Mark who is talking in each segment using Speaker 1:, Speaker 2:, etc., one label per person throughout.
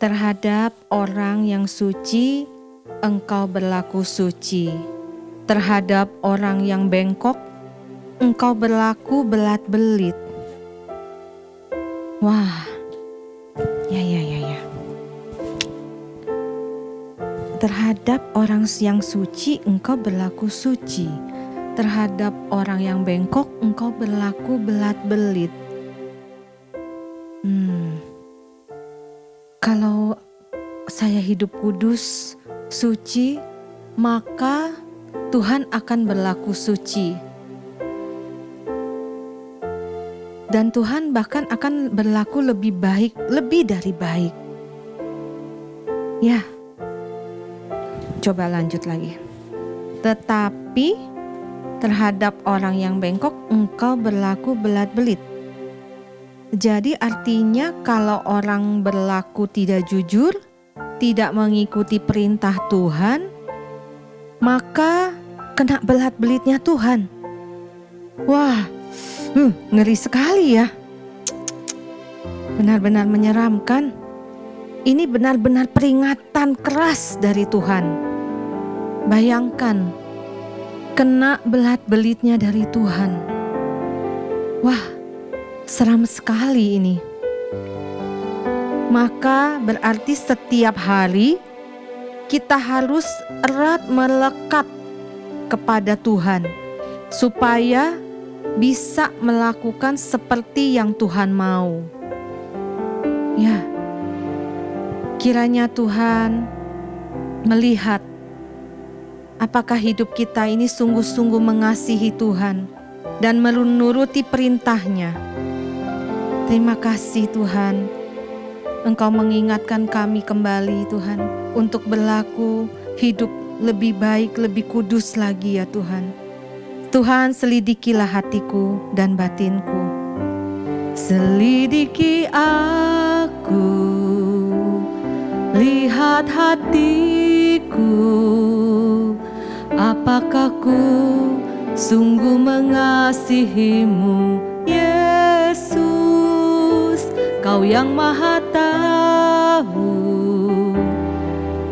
Speaker 1: Terhadap orang yang suci, engkau berlaku suci. Terhadap orang yang bengkok, engkau berlaku belat-belit. Wah, ya. Terhadap orang yang suci, engkau berlaku suci. Terhadap orang yang bengkok, engkau berlaku belat-belit. Kalau saya hidup kudus, suci, maka Tuhan akan berlaku suci. Dan Tuhan bahkan akan berlaku lebih baik, lebih dari baik. Ya, coba lanjut lagi. Tetapi terhadap orang yang bengkok, engkau berlaku belat-belit. Jadi artinya kalau orang berlaku tidak jujur, tidak mengikuti perintah Tuhan, maka kena belat-belitnya Tuhan. Wah, ngeri sekali ya. Benar-benar menyeramkan. Ini benar-benar peringatan keras dari Tuhan. Bayangkan, kena belat-belitnya dari Tuhan. Wah, seram sekali ini. Maka berarti setiap hari kita harus erat melekat kepada Tuhan supaya bisa melakukan seperti yang Tuhan mau. Ya, kiranya Tuhan melihat apakah hidup kita ini sungguh-sungguh mengasihi Tuhan dan menuruti perintah-Nya. Terima kasih Tuhan, Engkau mengingatkan kami kembali Tuhan untuk berlaku hidup lebih baik, lebih kudus lagi ya Tuhan. Tuhan, selidikilah hatiku dan batinku. Selidiki aku, lihat hatiku, apakah ku sungguh mengasihimu, Yesus. Kau yang Maha Tahu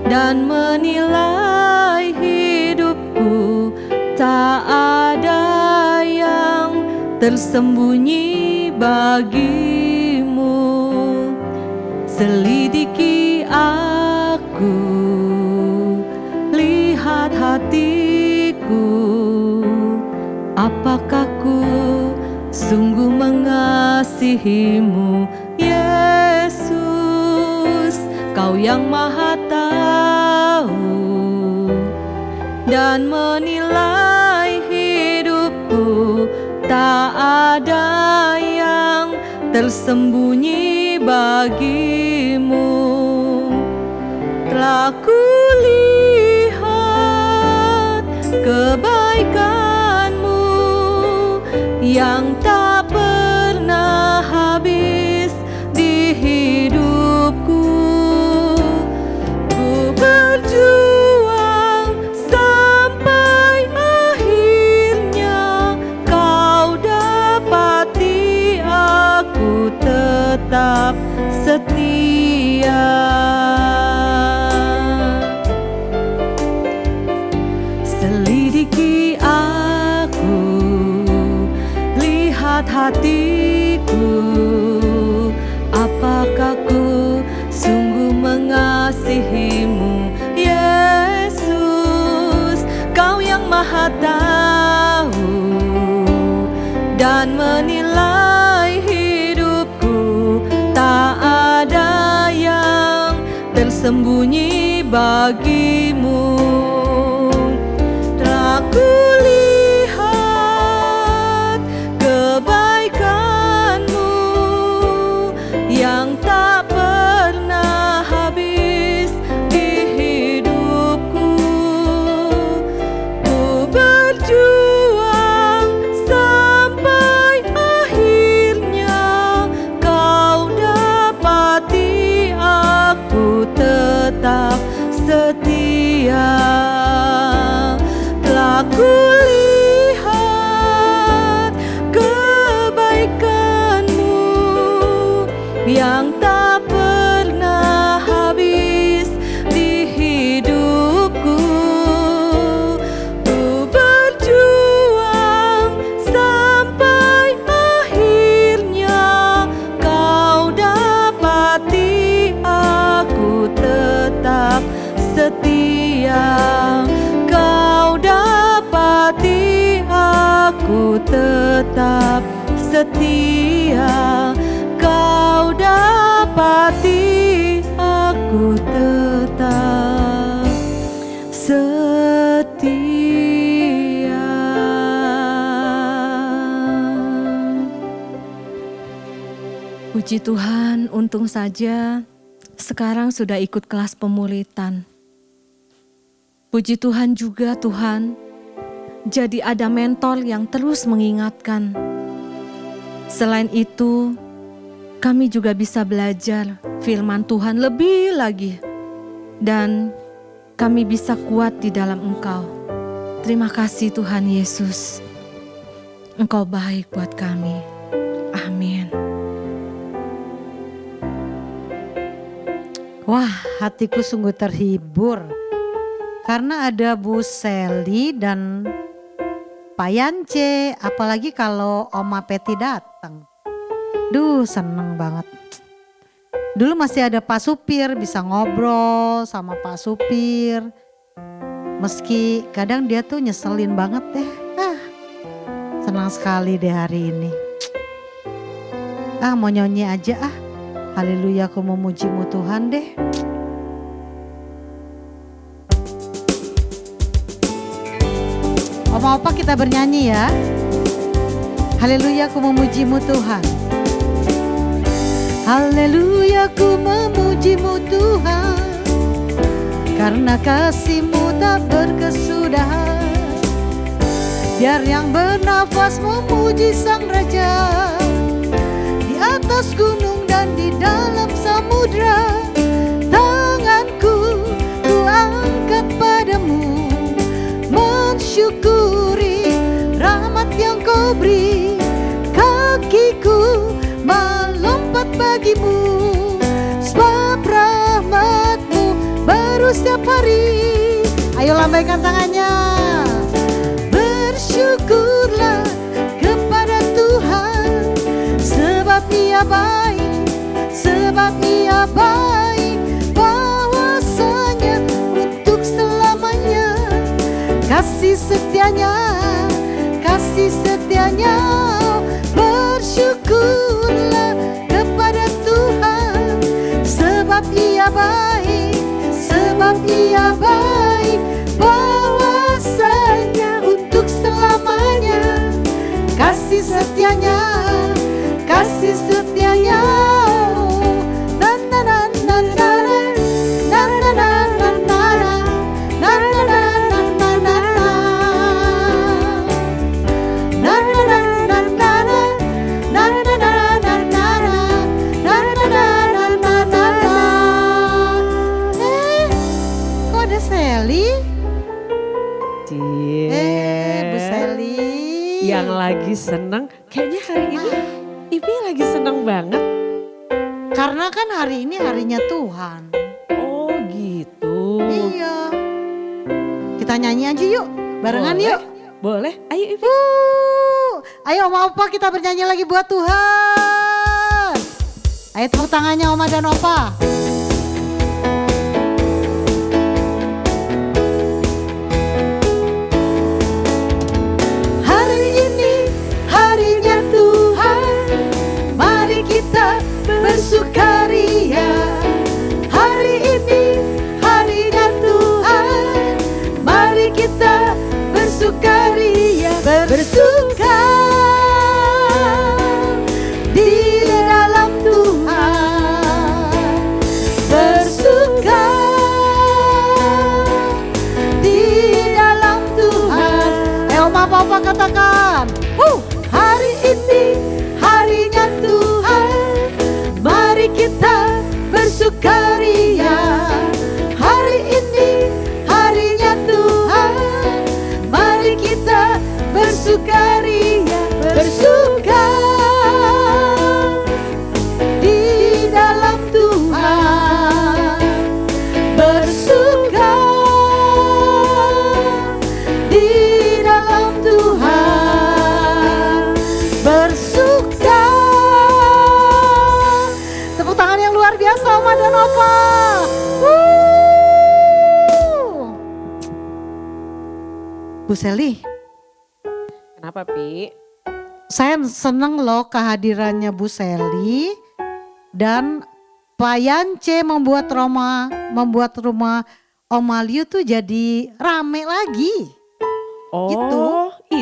Speaker 1: dan menilai hidupku, tak ada yang tersembunyi bagimu. Selidiki aku, lihat hatiku, apakah ku sungguh mengasihimu, Yesus. Kau yang Maha Tahu dan menilai hidupku, tak ada yang tersembunyi bagimu. Telah kulihat kebaikanmu yang tak pernah habis di hidupku. Ku berjuang sampai akhirnya, kau dapati aku tetap setia. Selidiki aku, lihat hatiku, apakah ku sungguh mengasihimu, Yesus. Kau yang Maha Tahu dan menilai hidupku, tak ada yang tersembunyi bagimu. Telah kulihat kebaikanmu yang tak pernah habis di hidupku. Ku berjuang sampai akhirnya, kau dapati aku tetap setia. Telah kulihat kebaikanmu yang tak pernah habis Kau tetap setia, Kau dapati aku tetap setia. Puji Tuhan, untung saja sekarang sudah ikut kelas pemulitan. Puji Tuhan juga Tuhan, jadi ada mentor yang terus mengingatkan. Selain itu, kami juga bisa belajar firman Tuhan lebih lagi. Dan kami bisa kuat di dalam Engkau. Terima kasih Tuhan Yesus. Engkau baik buat kami. Amin.
Speaker 2: Wah, hatiku sungguh terhibur. Karena ada Bu Seli dan Pak Yance, apalagi kalau Oma Peti datang. Duh, seneng banget. Dulu masih ada Pak Supir, bisa ngobrol sama Pak Supir. Meski kadang dia tuh nyeselin banget deh. Senang sekali deh hari ini. Mau nyanyi aja Haleluya, aku memujimu Tuhan deh. Oma-opa kita bernyanyi ya. Haleluya, aku memujimu Tuhan. Haleluya, aku memujimu Tuhan. Karena kasih-Mu tak berkesudahan. Biar yang bernafas memuji Sang Raja. Di atas gunung dan di dalam samudra. Tanganku ku angkat padamu, mensyukuri rahmat yang Kau beri. Kakiku melompat bagimu, sebab rahmat-Mu baru setiap hari. Ayo lambaikan tangannya. Bersyukurlah kepada Tuhan, sebab Ia baik, sebab Ia baik, bahwasanya untuk selamanya. Kasih setianya, kasih setianya. Bersyukurlah kepada Tuhan, sebab Ia baik, sebab Ia baik, bahwasanya untuk selamanya. Kasih setianya, kasih setianya. Bu Seli
Speaker 3: yang lagi seneng. Kayaknya hari ini Ibi lagi seneng banget.
Speaker 2: Karena kan hari ini harinya Tuhan.
Speaker 3: Oh gitu.
Speaker 2: Iya. Kita nyanyi aja yuk, barengan
Speaker 3: Boleh.
Speaker 2: yuk.
Speaker 3: Boleh, ayo Ibi.
Speaker 2: Ayo Oma Opa kita bernyanyi lagi buat Tuhan. Ayo tepuk tangannya Oma dan Opa.
Speaker 1: Bersukaria, hari ini harinya Tuhan. Mari kita bersukaria, bersuka di dalam Tuhan. Bersuka di dalam Tuhan.
Speaker 2: Ayo Papa katakan,
Speaker 1: hari ini harinya Tuhan. Mari kita bersukaria, hari ini harinya Tuhan. Mari kita bersukaria, bersuka di dalam Tuhan. Bersuka di dalam Tuhan. Bersuka.
Speaker 2: tepuk tangan yang luar biasa Oma dan Opa. Bu Seli,
Speaker 3: Kenapa Pi?
Speaker 2: saya seneng loh kehadirannya Bu Seli dan Pak Yance membuat rumah Oma Liu tuh jadi rame lagi.
Speaker 3: Oh,
Speaker 2: Gitu.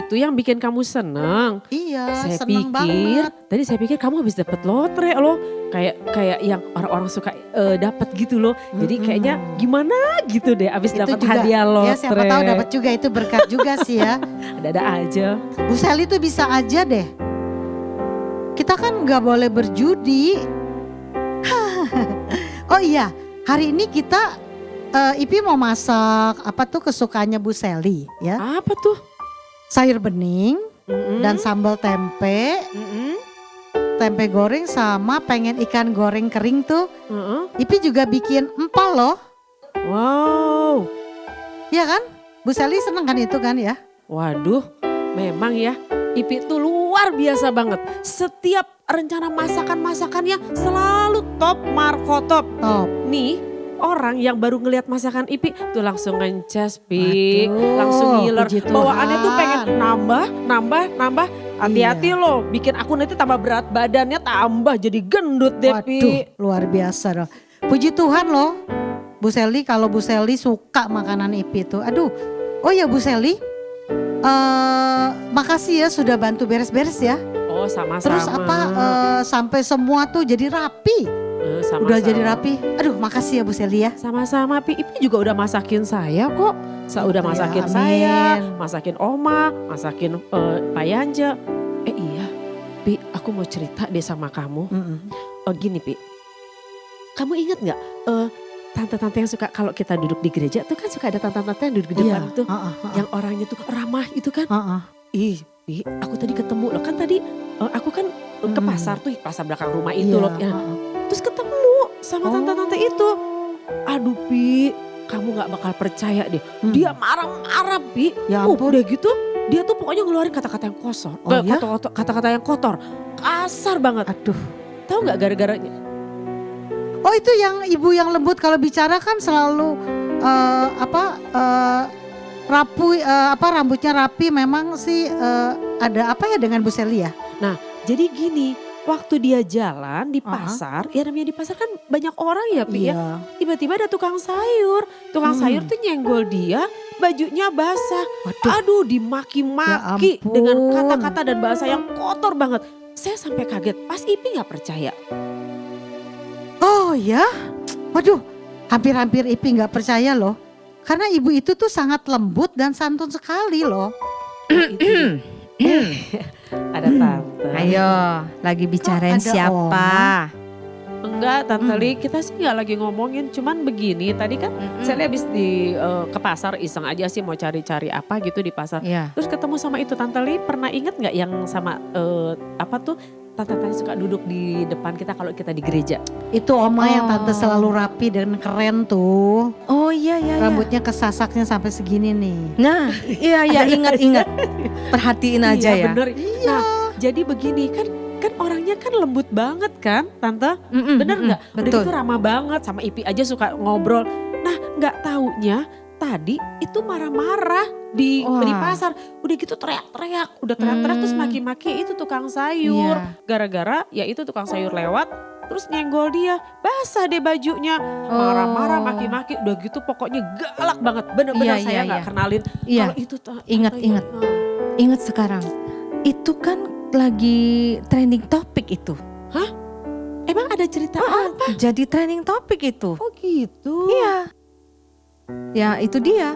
Speaker 3: itu yang bikin kamu seneng.
Speaker 2: Iya,
Speaker 3: Saya
Speaker 2: seneng
Speaker 3: pikir,
Speaker 2: banget.
Speaker 3: tadi saya pikir kamu habis dapet lotre loh. Kayak yang orang-orang suka dapat gitu loh. Jadi kayaknya gimana gitu deh abis
Speaker 2: Itu
Speaker 3: dapat
Speaker 2: juga,
Speaker 3: hadiah lotre.
Speaker 2: ya siapa tahu dapat juga, itu berkat juga sih ya.
Speaker 3: Ada-ada aja.
Speaker 2: Bu Seli tuh bisa aja deh. Kita kan nggak boleh berjudi. Oh iya, hari ini kita Ipi mau masak apa tuh kesukaannya Bu Seli ya.
Speaker 3: Apa tuh?
Speaker 2: Sayur bening
Speaker 3: Mm-mm.
Speaker 2: dan sambal tempe,
Speaker 3: Mm-mm.
Speaker 2: tempe goreng sama pengen ikan goreng kering tuh.
Speaker 3: Mm-mm.
Speaker 2: Ipi juga bikin empal loh.
Speaker 3: Wow.
Speaker 2: Iya kan? Bu Seli seneng kan itu kan ya?
Speaker 3: Waduh, memang ya Ipi tuh luar biasa banget. Setiap rencana masakannya selalu top markotop.
Speaker 2: Top.
Speaker 3: Nih orang yang baru ngelihat masakan Ipi tuh langsung ngencas Pi,
Speaker 2: Waduh,
Speaker 3: langsung ngiler.
Speaker 2: puji Tuhan.
Speaker 3: Bawaannya tuh pengen nambah. Hati-hati loh, bikin aku nanti tambah berat badannya tambah jadi gendut deh Pi.
Speaker 2: Waduh, luar biasa loh. Puji Tuhan loh. Bu Seli, kalau Bu Seli suka makanan Ipi itu. Aduh, oh ya Bu Seli, makasih ya sudah bantu beres-beres ya.
Speaker 3: Oh sama-sama.
Speaker 2: Terus apa sampai semua tuh jadi rapi.
Speaker 3: Sama-sama.
Speaker 2: Udah jadi rapi. Aduh, makasih ya Bu Seli ya.
Speaker 3: Sama-sama Pi, Ipi juga udah masakin saya kok. Udah
Speaker 2: Ya,
Speaker 3: masakin
Speaker 2: amin.
Speaker 3: saya, masakin Oma, masakin Pak Yanja. Iya, Pi, aku mau cerita deh sama kamu. Gini Pi, kamu ingat nggak tante-tante yang suka kalau kita duduk di gereja tuh kan suka ada tante-tante yang duduk di depan tuh. Yang orangnya tuh ramah itu kan. Ih, Pi, aku tadi ketemu loh kan tadi aku kan ke pasar tuh, pasar belakang rumah itu loh. Ya. Terus ketemu sama tante-tante itu. Aduh Pi, kamu gak bakal percaya deh. Dia marah-marah Pi.
Speaker 2: Ya ampun.
Speaker 3: Udah gitu dia tuh pokoknya ngeluarin kata-kata yang kosong.
Speaker 2: Oh, ya?
Speaker 3: Kata-kata yang kotor. Kasar banget.
Speaker 2: Aduh.
Speaker 3: Tahu gak gara-gara
Speaker 2: Oh itu yang ibu yang lembut kalau bicara kan selalu rambutnya rapi, memang sih ada apa ya dengan Bu Seli ya?
Speaker 3: Nah jadi gini, waktu dia jalan di pasar, ya namanya di pasar kan banyak orang ya Pi ya.
Speaker 2: Iya.
Speaker 3: Tiba-tiba ada tukang sayur. Tukang sayur tuh nyenggol dia, bajunya basah.
Speaker 2: Waduh.
Speaker 3: Aduh dimaki-maki
Speaker 2: Ya ampun.
Speaker 3: dengan kata-kata dan bahasa yang kotor banget. Saya sampai kaget, pas Ipi gak percaya.
Speaker 2: Oh ya, waduh, hampir-hampir Ipi nggak percaya loh, karena ibu itu tuh sangat lembut dan santun sekali loh.
Speaker 3: Ada tante.
Speaker 1: Ayo, lagi bicarain
Speaker 2: ada
Speaker 1: siapa?
Speaker 3: Enggak Tante Li, kita sih gak lagi ngomongin. Cuman begini, tadi kan saya habis ke pasar iseng aja sih mau cari-cari apa gitu di pasar.
Speaker 1: Iya.
Speaker 3: Terus ketemu sama itu Tante Li, pernah inget gak yang sama apa tuh tante-tante suka duduk di depan kita kalau kita di gereja.
Speaker 2: Itu Oma yang tante selalu rapi dan keren tuh.
Speaker 1: Oh iya.
Speaker 2: Rambutnya kesasaknya sampai segini nih.
Speaker 1: Nah, iya ingat. Perhatiin aja
Speaker 3: Iya
Speaker 1: ya.
Speaker 3: bener. Nah jadi begini kan orangnya kan lembut banget kan Tante. Bener gak? Udah
Speaker 1: Betul.
Speaker 3: gitu ramah banget, sama Ipi aja suka ngobrol. Nah gak taunya tadi itu marah-marah di pasar. Udah gitu teriak-teriak, terus maki-maki itu tukang sayur.
Speaker 1: Iya.
Speaker 3: Gara-gara ya itu tukang sayur lewat terus nyenggol dia, basah deh bajunya. Marah-marah, maki-maki, udah gitu pokoknya galak banget. Bener-bener
Speaker 1: Iya,
Speaker 3: saya
Speaker 1: iya,
Speaker 3: gak
Speaker 1: iya.
Speaker 3: kenalin.
Speaker 1: Iya.
Speaker 3: Kalau itu
Speaker 1: Ingat. Ingat sekarang. Itu kan lagi trending topik itu.
Speaker 3: Emang ada cerita apa?
Speaker 1: Jadi trending topik itu.
Speaker 3: Oh gitu.
Speaker 1: Iya. Ya itu dia.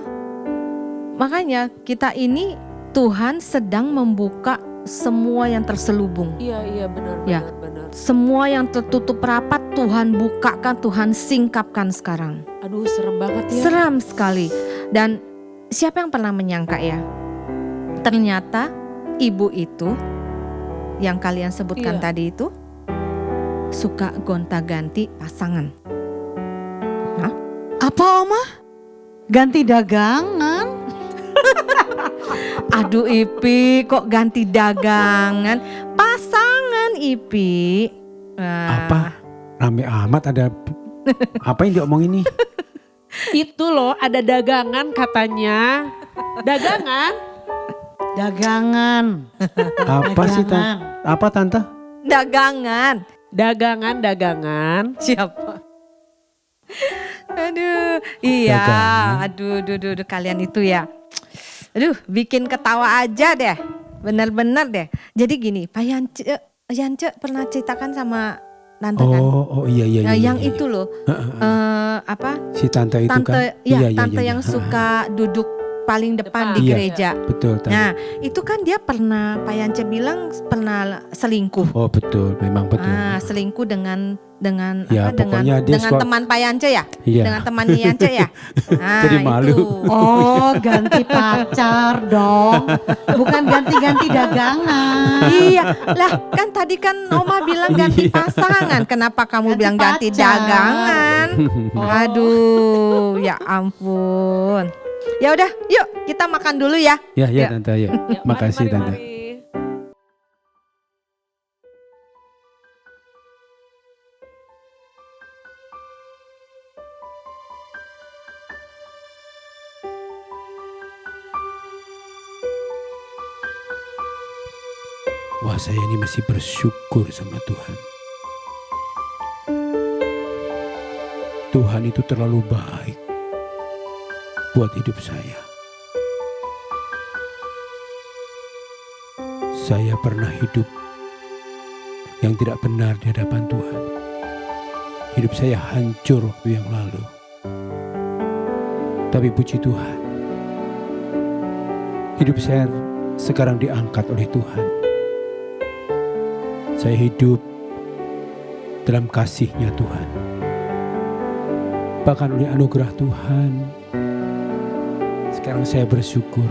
Speaker 1: Makanya kita ini Tuhan sedang membuka semua yang terselubung.
Speaker 3: Iya benar.
Speaker 1: Ya. Semua yang tertutup rapat Tuhan bukakan, Tuhan singkapkan sekarang.
Speaker 3: Aduh serem banget ya.
Speaker 1: Seram sekali. Dan siapa yang pernah menyangka ya? Ternyata ibu itu yang kalian sebutkan tadi itu suka gonta-ganti pasangan.
Speaker 2: Apa Oma? Ganti dagangan?
Speaker 1: Aduh Ipi, kok ganti dagangan? Pasangan Ipi.
Speaker 4: Apa? Rame amat ada apa yang diomongin nih?
Speaker 3: Itu loh ada dagangan katanya. Dagangan?
Speaker 2: Dagangan.
Speaker 4: Apa sih
Speaker 2: Dagangan.
Speaker 4: Apa Tante?
Speaker 1: Dagangan.
Speaker 3: Dagangan.
Speaker 1: Siapa? Aduh, iya.
Speaker 4: Dagangan.
Speaker 1: Aduh, kalian itu ya. Aduh, bikin ketawa aja deh. Bener-bener deh. Jadi gini, Pak Yance pernah ceritakan sama Tante kan?
Speaker 4: Oh iya iya.
Speaker 1: Nah,
Speaker 4: iya,
Speaker 1: yang
Speaker 4: iya.
Speaker 1: itu loh, apa?
Speaker 4: Si Tante itu
Speaker 1: Tante,
Speaker 4: kan?
Speaker 1: ya,
Speaker 4: Iya,
Speaker 1: tante
Speaker 4: iya,
Speaker 1: yang
Speaker 4: iya.
Speaker 1: suka duduk paling depan
Speaker 3: Depan.
Speaker 1: di
Speaker 4: Iya.
Speaker 1: gereja.
Speaker 4: Betul Tante.
Speaker 1: Nah, itu kan dia pernah, Pak Yance bilang pernah selingkuh.
Speaker 4: Oh betul, memang betul.
Speaker 1: Selingkuh dengan
Speaker 4: Ya,
Speaker 1: apa? Dengan
Speaker 4: pokoknya dia suka-
Speaker 1: teman Pak Yance ya?
Speaker 4: Iya.
Speaker 1: Dengan temannya Yance ya? Nah,
Speaker 4: Jadi malu.
Speaker 1: itu.
Speaker 2: Oh, ganti pacar dong. Bukan ganti-ganti dagangan.
Speaker 1: Iya, lah kan tadi kan Oma bilang ganti
Speaker 4: Iya.
Speaker 1: pasangan. Kenapa kamu
Speaker 2: Ganti
Speaker 1: bilang ganti
Speaker 2: pacar.
Speaker 1: dagangan? Aduh, ya ampun. Ya udah, yuk kita makan dulu ya.
Speaker 4: Ya
Speaker 1: Ya.
Speaker 4: Tante ya.
Speaker 3: Ya,
Speaker 4: Makasih, Tante.
Speaker 3: mari.
Speaker 4: Wah, saya ini masih bersyukur sama Tuhan. Tuhan itu terlalu baik buat hidup saya. Saya pernah hidup yang tidak benar di hadapan Tuhan. Hidup saya hancur waktu yang lalu. Tapi puji Tuhan, hidup saya sekarang diangkat oleh Tuhan. Saya hidup dalam kasih-Nya Tuhan. Bahkan oleh anugerah Tuhan, sekarang saya bersyukur.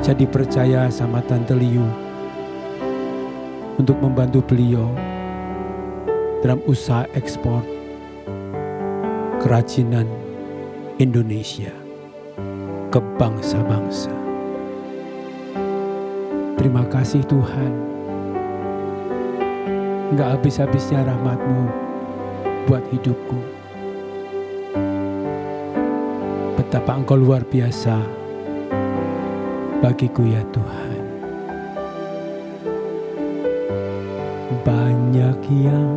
Speaker 4: Saya dipercaya sama Tante Liu untuk membantu beliau dalam usaha ekspor kerajinan Indonesia ke bangsa-bangsa. Terima kasih Tuhan. Enggak habis-habisnya rahmat-Mu buat hidupku. Betapa Engkau luar biasa bagiku ya Tuhan. Banyak yang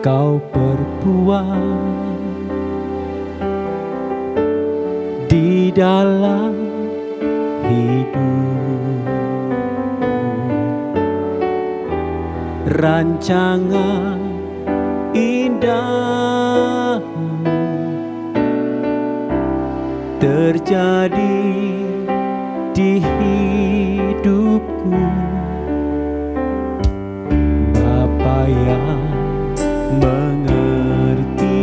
Speaker 4: Kau perbuat di dalam hidup. Rancangan indah terjadi di hidupku. Bapa yang mengerti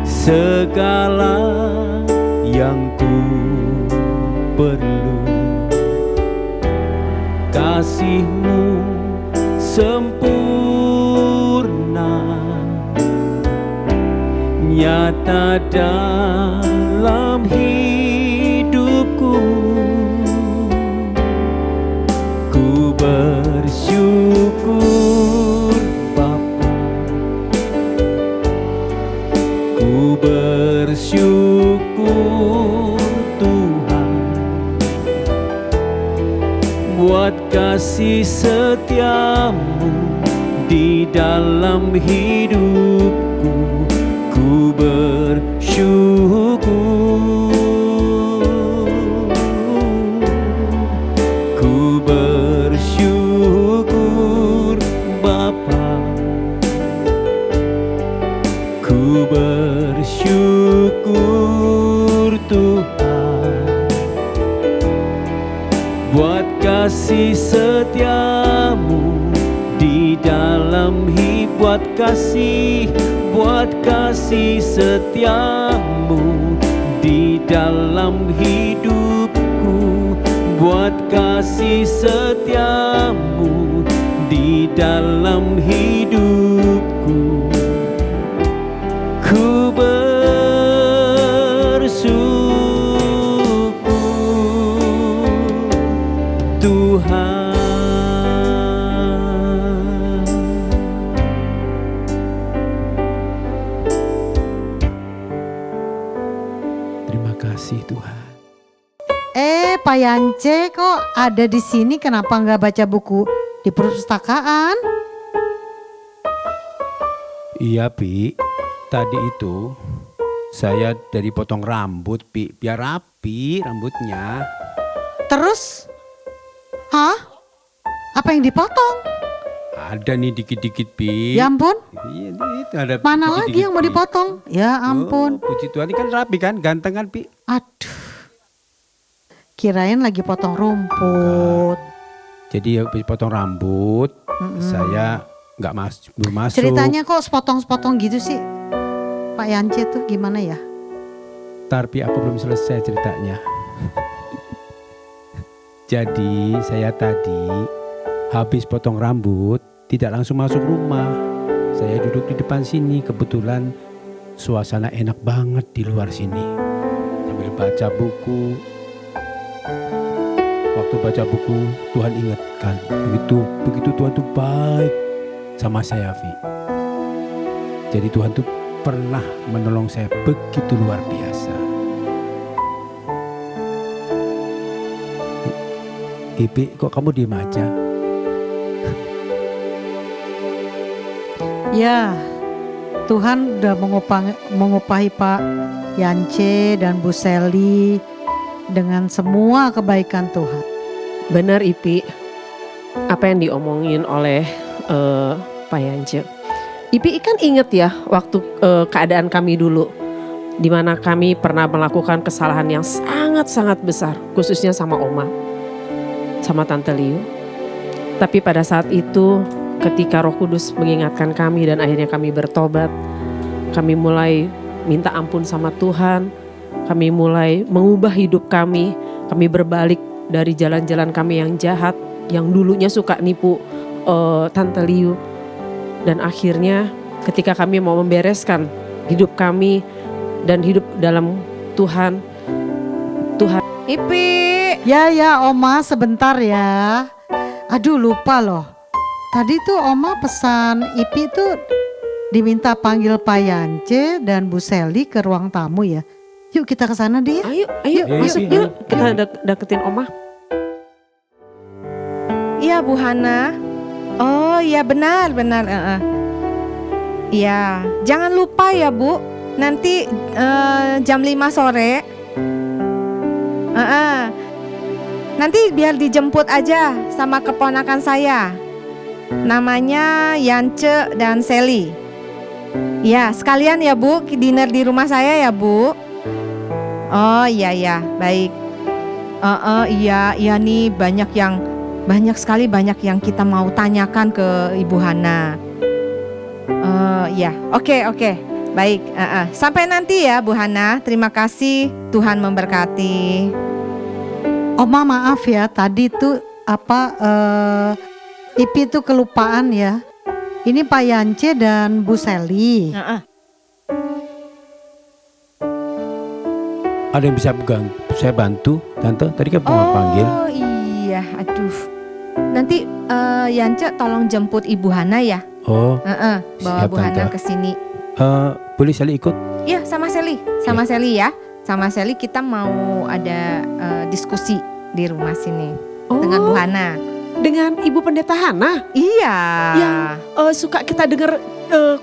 Speaker 4: segala yang ku perlu. Kasih-Mu sempurna, nyata dalam hidupku. Ku bersyukur Bapa, ku bersyukur Tuhan buat kasih setia-Mu di dalam hidupku. Ku bersyukur, ku bersyukur Bapa, ku bersyukur Tuhan buat kasih setia-Mu di dalam buat kasih setia-Mu di dalam hidupku, buat kasih setia-Mu di dalam hidupku. Ku bersyukur Tuhan. Terima kasih Tuhan.
Speaker 2: Pak Yance kok ada di sini, kenapa nggak baca buku di perpustakaan?
Speaker 4: Iya Pi, tadi itu saya dari potong rambut Pi, biar rapi rambutnya.
Speaker 2: Terus? Hah? Apa yang dipotong?
Speaker 4: Ada nih dikit-dikit Pi.
Speaker 2: Ya ampun,
Speaker 4: Iya itu ada.
Speaker 2: mana lagi
Speaker 4: dikit-dikit,
Speaker 2: yang mau
Speaker 4: Pi.
Speaker 2: dipotong? Ya ampun.
Speaker 4: Oh, puji Tuhan, ini kan rapi kan, ganteng kan Pi.
Speaker 2: Aduh. Kirain lagi potong rumput.
Speaker 4: Jadi habis potong rambut, saya belum masuk.
Speaker 2: Ceritanya kok sepotong-sepotong gitu sih? Pak Yance tuh gimana ya?
Speaker 4: Ntar Pi, aku belum selesai ceritanya. Jadi saya tadi habis potong rambut tidak langsung masuk rumah. Saya duduk di depan sini, kebetulan suasana enak banget di luar sini. Sambil baca buku. Waktu baca buku Tuhan ingatkan, begitu Tuhan tuh baik sama saya Vi. Jadi Tuhan tuh pernah menolong saya begitu luar biasa. Ipi, kok kamu diem aja?
Speaker 2: Ya, Tuhan udah mengupahi Pak Yance dan Bu Seli dengan semua kebaikan Tuhan.
Speaker 3: Benar Ipi, apa yang diomongin oleh Pak Yance. Ipi kan inget ya waktu keadaan kami dulu, di mana kami pernah melakukan kesalahan yang sangat-sangat besar, khususnya sama Oma, sama Tante Liu. Tapi pada saat itu ketika Roh Kudus mengingatkan kami dan akhirnya kami bertobat, kami mulai minta ampun sama Tuhan, kami mulai mengubah hidup kami berbalik dari jalan-jalan kami yang jahat, yang dulunya suka nipu Tante Liu. Dan akhirnya ketika kami mau membereskan hidup kami dan hidup dalam Tuhan.
Speaker 1: Ipi.
Speaker 2: Ya Oma sebentar ya. Aduh lupa loh. Tadi tuh Oma pesan Ipi tuh diminta panggil Pak Yance dan Bu Seli ke ruang tamu ya. Yuk kita ke sana deh.
Speaker 3: Ayo masuk
Speaker 4: Ipi,
Speaker 3: yuk, kita deketin Oma.
Speaker 1: Iya Bu Hana. Oh iya benar. Iya, jangan lupa ya Bu. Nanti jam 5 sore. Nanti biar dijemput aja sama keponakan saya. Namanya Yance dan Seli. Ya, sekalian ya Bu, dinner di rumah saya ya Bu. Oh iya, baik. Iya nih banyak sekali yang kita mau tanyakan ke Ibu Hana. Ya, oke. Baik, sampai nanti ya Bu Hana. Terima kasih, Tuhan memberkati.
Speaker 2: Oma maaf ya, tadi tuh Ipi tuh kelupaan ya. Ini Pak Yance dan Bu Seli.
Speaker 4: Ada yang bisa saya bantu, Tante? Tadi kan panggil.
Speaker 1: Oh iya, aduh. Nanti Yance tolong jemput Ibu Hana ya.
Speaker 4: Oh,
Speaker 1: Bawa
Speaker 4: siap,
Speaker 1: Bu Hana
Speaker 4: Tante.
Speaker 1: ke sini.
Speaker 4: Boleh Sally ikut?
Speaker 1: Iya, sama Seli ya. Sama Seli kita mau ada diskusi di rumah sini dengan Bu Hana.
Speaker 3: Dengan Ibu Pendeta Hana
Speaker 1: Iya.
Speaker 3: yang suka kita dengar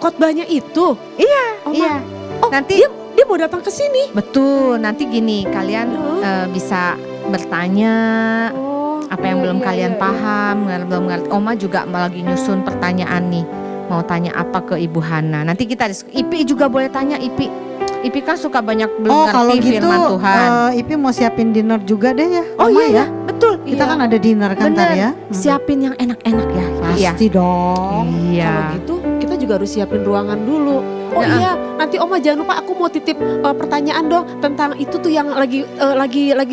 Speaker 3: khotbahnya itu. Oma.
Speaker 1: Iya.
Speaker 3: Oh,
Speaker 1: Nanti
Speaker 3: dia mau datang ke sini.
Speaker 1: betul. Nanti gini, kalian bisa bertanya apa yang belum kalian paham, belum ngerti. Oma juga lagi nyusun pertanyaan nih. Mau tanya apa ke Ibu Hana. Nanti kita Ipi juga boleh tanya Ipi. Ipi kan suka banyak belum
Speaker 2: Kalau
Speaker 1: ngerti
Speaker 2: gitu
Speaker 1: firman Tuhan.
Speaker 2: Ipi mau siapin dinner juga deh ya.
Speaker 1: Oh
Speaker 2: Oma
Speaker 1: iya, betul.
Speaker 2: Kita kan ada dinner kan
Speaker 1: Bener.
Speaker 2: ntar ya.
Speaker 1: Siapin yang enak-enak ya.
Speaker 2: Pasti dong.
Speaker 1: Iya.
Speaker 3: Kalau gitu kita juga harus siapin ruangan dulu. Oh iya, nanti Oma jangan lupa aku mau titip pertanyaan dong tentang itu tuh yang lagi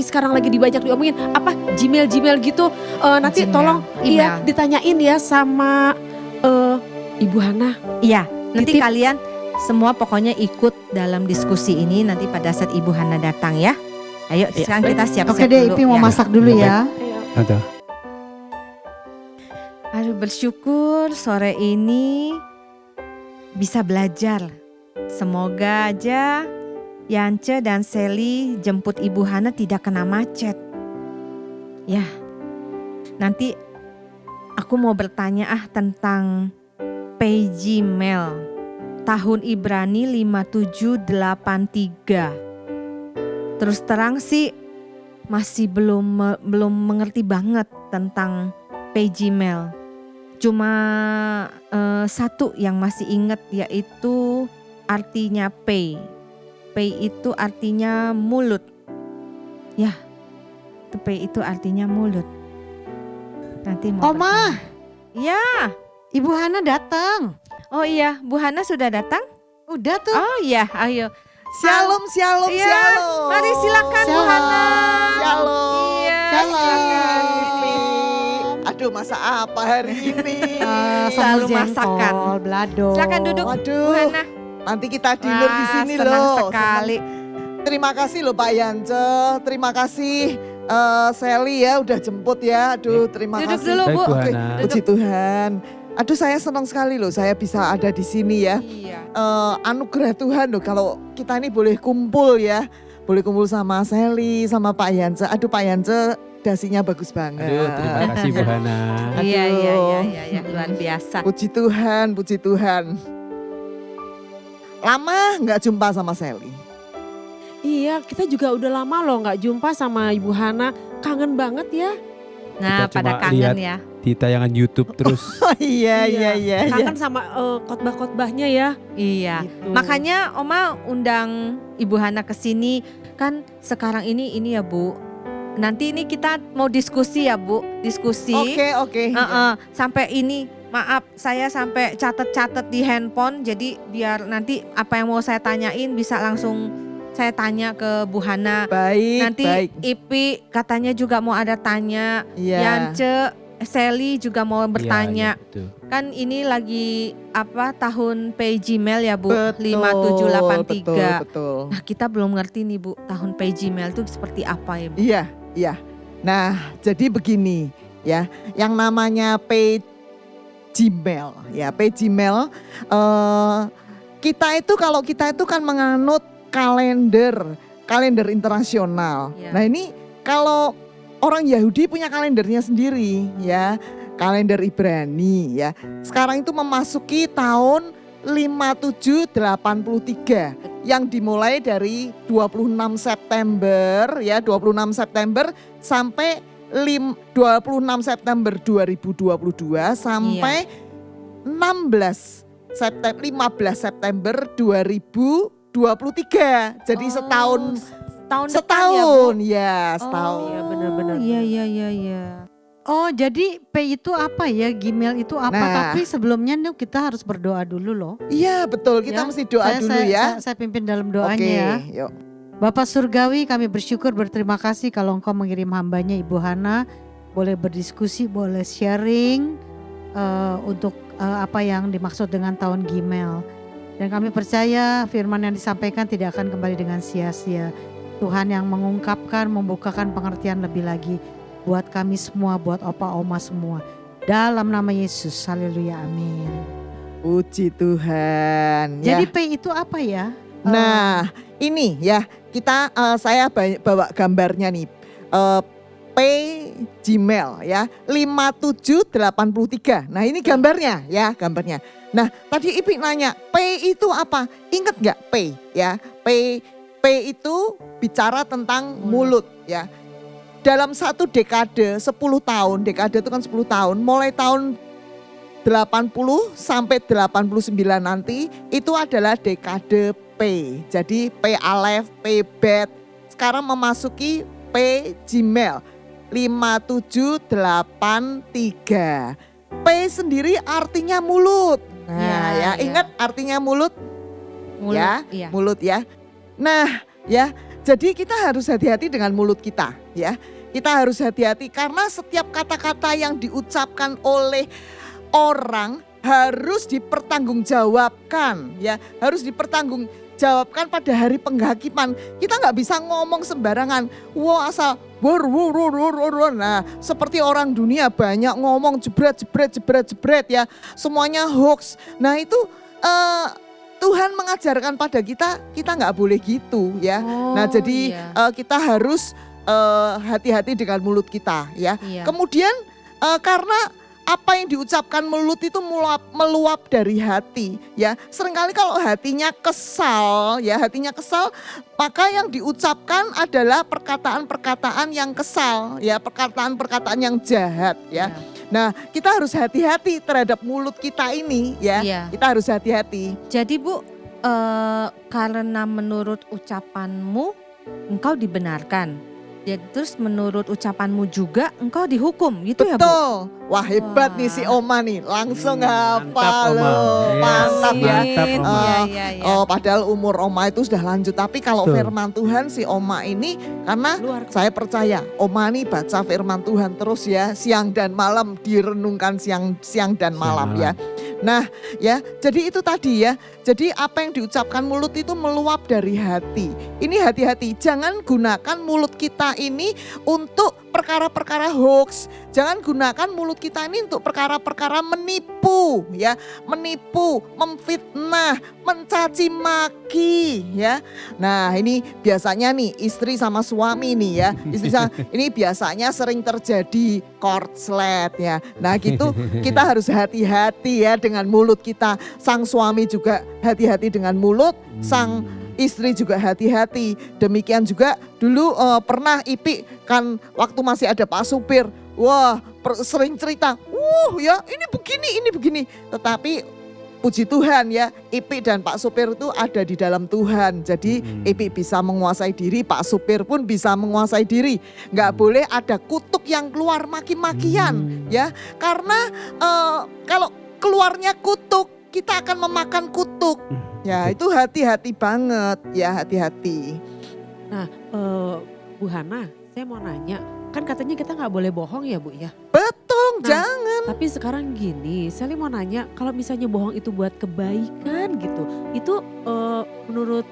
Speaker 3: sekarang lagi banyak diomongin apa Gmail gitu. Nanti
Speaker 1: Gmail,
Speaker 3: tolong
Speaker 1: email.
Speaker 3: ditanyain ya sama Ibu Hana.
Speaker 1: Iya, nanti
Speaker 3: Titip.
Speaker 1: kalian semua pokoknya ikut dalam diskusi ini nanti pada saat Ibu Hana datang ya. Ayo sekarang kita siap-siap
Speaker 2: Oke deh,
Speaker 1: dulu.
Speaker 2: Ipi mau
Speaker 1: ya.
Speaker 2: masak dulu ya.
Speaker 4: Tante.
Speaker 1: Aduh, bersyukur sore ini bisa belajar. Semoga aja Yance dan Seli jemput Ibu Hana tidak kena macet. Ya, nanti aku mau bertanya tentang Pejimel. Tahun Ibrani 5783. Terus terang sih masih belum mengerti banget tentang Pejimel. Cuma satu yang masih ingat, yaitu artinya pei. Pei itu artinya mulut. Ya, pei itu artinya mulut. Nanti mau
Speaker 2: Oma,
Speaker 1: bertanya. Ya,
Speaker 2: Ibu Hana datang.
Speaker 1: oh iya, Bu Hana sudah datang?
Speaker 2: Udah tuh.
Speaker 1: Oh iya, ayo.
Speaker 5: Shalom, shalom,
Speaker 1: Iya,
Speaker 5: shalom.
Speaker 1: mari silakan Bu
Speaker 2: Shalom.
Speaker 1: Hana.
Speaker 5: Shalom.
Speaker 1: Iya,
Speaker 2: Shalom.
Speaker 1: silakan.
Speaker 5: Pipi. Aduh, masak apa hari ini?
Speaker 1: Selalu
Speaker 2: Sambal
Speaker 1: masakan.
Speaker 2: jengkol, belado.
Speaker 1: Silakan duduk Bu
Speaker 5: Waduh,
Speaker 1: Hana.
Speaker 5: nanti kita dinner di
Speaker 1: Wah,
Speaker 5: sini
Speaker 1: senang
Speaker 5: loh.
Speaker 1: sekali.
Speaker 5: Terima kasih loh Pak Yance. Terima kasih Sally ya udah jemput ya. Aduh, terima
Speaker 1: Duduk
Speaker 5: kasih.
Speaker 1: dulu Bu.
Speaker 4: Baik Bu
Speaker 5: Oke,
Speaker 4: Hana.
Speaker 5: puji Tuhan. Aduh, saya senang sekali loh saya bisa ada di sini ya.
Speaker 1: Iya.
Speaker 5: Anugerah Tuhan loh kalau kita ini boleh kumpul ya. Boleh kumpul sama Sally, sama Pak Yance. Aduh Pak Yance dasinya bagus banget.
Speaker 4: Aduh, terima kasih Bu Hana.
Speaker 1: Iya,
Speaker 5: Aduh.
Speaker 1: iya, luar biasa.
Speaker 5: Puji Tuhan, puji Tuhan. Lama nggak jumpa sama Sally.
Speaker 3: Iya, kita juga udah lama loh nggak jumpa sama Ibu Hana. Kangen banget ya.
Speaker 1: Nah,
Speaker 4: Kita
Speaker 1: pada
Speaker 4: cuma
Speaker 1: kangen
Speaker 4: lihat
Speaker 1: ya.
Speaker 4: Di tayangan YouTube terus.
Speaker 5: Oh iya.
Speaker 3: Kangen sama khotbah-khotbahnya ya.
Speaker 1: Iya.
Speaker 3: Gitu.
Speaker 1: Makanya Oma undang Ibu Hana ke sini. Kan sekarang ini ya Bu. Nanti ini kita mau diskusi ya Bu. Diskusi.
Speaker 5: Oke.
Speaker 1: Sampai ini maaf saya sampai catat-catat di handphone. Jadi biar nanti apa yang mau saya tanyain bisa langsung saya tanya ke Bu Hana.
Speaker 5: Baik,
Speaker 1: Nanti
Speaker 5: baik.
Speaker 1: Ipi katanya juga mau ada tanya.
Speaker 5: Iya.
Speaker 1: Yance, Sally juga mau bertanya.
Speaker 4: Iya, iya, betul.
Speaker 1: Kan ini lagi tahun Pejimel ya Bu,
Speaker 5: Betul,
Speaker 1: 5783.
Speaker 5: Betul.
Speaker 1: Nah kita belum ngerti nih Bu, tahun Pejimel itu seperti apa ya Bu?
Speaker 5: Iya. Nah, jadi begini ya, yang namanya Pejimel ya, Pejimel kalau kita itu kan menganut kalender internasional.
Speaker 1: Ya.
Speaker 5: Nah, ini kalau orang Yahudi punya kalendernya sendiri ya, kalender Ibrani ya. Sekarang itu memasuki tahun 5783 yang dimulai dari 26 September ya, 26 September sampai 26 September 2022 sampai 15 September 2023. Jadi setahun
Speaker 1: Tahun depan ya Bu?
Speaker 5: setahun.
Speaker 3: Iya, benar-benar.
Speaker 1: Iya.
Speaker 2: Oh, jadi P itu apa ya? Gmail itu apa?
Speaker 5: Nah.
Speaker 2: Tapi sebelumnya nih kita harus berdoa dulu loh.
Speaker 5: Iya betul, kita
Speaker 2: Ya,
Speaker 5: mesti doa dulu ya.
Speaker 2: Saya pimpin dalam doanya
Speaker 5: Oke,
Speaker 2: ya.
Speaker 5: yuk.
Speaker 2: Bapak Surgawi, kami bersyukur berterima kasih kalau Engkau mengirim hambanya Ibu Hana. Boleh berdiskusi, boleh sharing untuk apa yang dimaksud dengan tahun Gmail. Dan kami percaya firman yang disampaikan tidak akan kembali dengan sia-sia. Tuhan yang mengungkapkan, membukakan pengertian lebih lagi buat kami semua, buat opa oma semua. Dalam nama Yesus, haleluya, amin.
Speaker 5: Puji Tuhan.
Speaker 2: Jadi
Speaker 5: Ya.
Speaker 2: P itu apa ya?
Speaker 5: Nah, ini ya kita saya bawa gambarnya nih. P Gmail ya 5783. Nah ini gambarnya ya, gambarnya. Nah tadi Ipi nanya P itu apa? Ingat nggak P ya? P itu bicara tentang mulut ya. Dalam satu dekade 10 tahun, dekade itu kan 10 tahun, mulai tahun 80 sampai 89 nanti itu adalah dekade P. Jadi P Alef, P Bet. Sekarang memasuki P Gmail 5783. P sendiri artinya mulut. Nah, ya ingat artinya mulut?
Speaker 1: Mulut,
Speaker 5: Ya,
Speaker 1: iya.
Speaker 5: mulut ya. Nah, ya, jadi kita harus hati-hati dengan mulut kita, ya. Kita harus hati-hati karena setiap kata-kata yang diucapkan oleh orang harus dipertanggungjawabkan, ya. Harus dipertanggungjawabkan pada hari penghakiman. Kita nggak bisa ngomong sembarangan. Wah, asal nah, seperti orang dunia banyak ngomong jebret ya. Semuanya hoax. Nah, itu Tuhan mengajarkan pada kita nggak boleh gitu ya.
Speaker 1: Oh,
Speaker 5: Nah jadi
Speaker 1: iya.
Speaker 5: kita harus hati-hati dengan mulut kita ya.
Speaker 1: Iya.
Speaker 5: Kemudian karena apa yang diucapkan mulut itu meluap dari hati ya. Seringkali kalau hatinya kesal ya, maka yang diucapkan adalah perkataan-perkataan yang kesal ya, perkataan-perkataan yang jahat ya. Nah, kita harus hati-hati terhadap mulut kita ini ya.
Speaker 1: Iya.
Speaker 5: Kita harus hati-hati.
Speaker 1: Jadi Bu, karena menurut ucapanmu engkau dibenarkan. Jadi terus menurut ucapanmu juga engkau dihukum gitu ya Bu?
Speaker 5: Betul. Wah, hebat
Speaker 1: Wah.
Speaker 5: nih si Oma nih. Langsung
Speaker 4: Mantap,
Speaker 5: hafal
Speaker 4: Oma.
Speaker 5: loh.
Speaker 4: Yes,
Speaker 5: Mantap ya.
Speaker 4: mantap, Oma.
Speaker 1: Iya, iya, iya.
Speaker 5: Oh, padahal umur Oma itu sudah lanjut. Tapi kalau
Speaker 4: Betul.
Speaker 5: firman Tuhan si Oma ini, karena
Speaker 3: Luar
Speaker 5: saya percaya Oma ini baca firman Tuhan terus ya. Siang dan malam direnungkan siang dan malam ya. Nah ya, jadi itu tadi ya. Jadi apa yang diucapkan mulut itu meluap dari hati. Ini hati-hati, jangan gunakan mulut kita ini untuk perkara-perkara hoax. Jangan gunakan mulut kita ini untuk perkara-perkara menipu ya. Menipu, memfitnah, mencaci maki ya. Nah ini biasanya nih istri sama suami nih ya. Ini biasanya sering terjadi korslet ya. Nah gitu kita harus hati-hati ya dengan mulut kita. Sang suami juga hati-hati dengan mulut, sang istri juga hati-hati. Demikian juga dulu pernah Ipi kan waktu masih ada Pak Supir. Wah sering cerita, ya ini begini. Tetapi puji Tuhan ya, Ipi dan Pak Supir itu ada di dalam Tuhan. Jadi Ipi bisa menguasai diri, Pak Supir pun bisa menguasai diri. Nggak boleh ada kutuk yang keluar maki-makian ya. Karena kalau keluarnya kutuk, kita akan memakan kutuk. Ya itu hati-hati banget ya, hati-hati.
Speaker 3: Nah, Bu Hana, saya mau nanya, kan katanya kita nggak boleh bohong ya Bu ya?
Speaker 5: Betul,
Speaker 3: Nah,
Speaker 5: jangan.
Speaker 3: Tapi sekarang gini, saya mau nanya, kalau misalnya bohong itu buat kebaikan gitu, itu menurut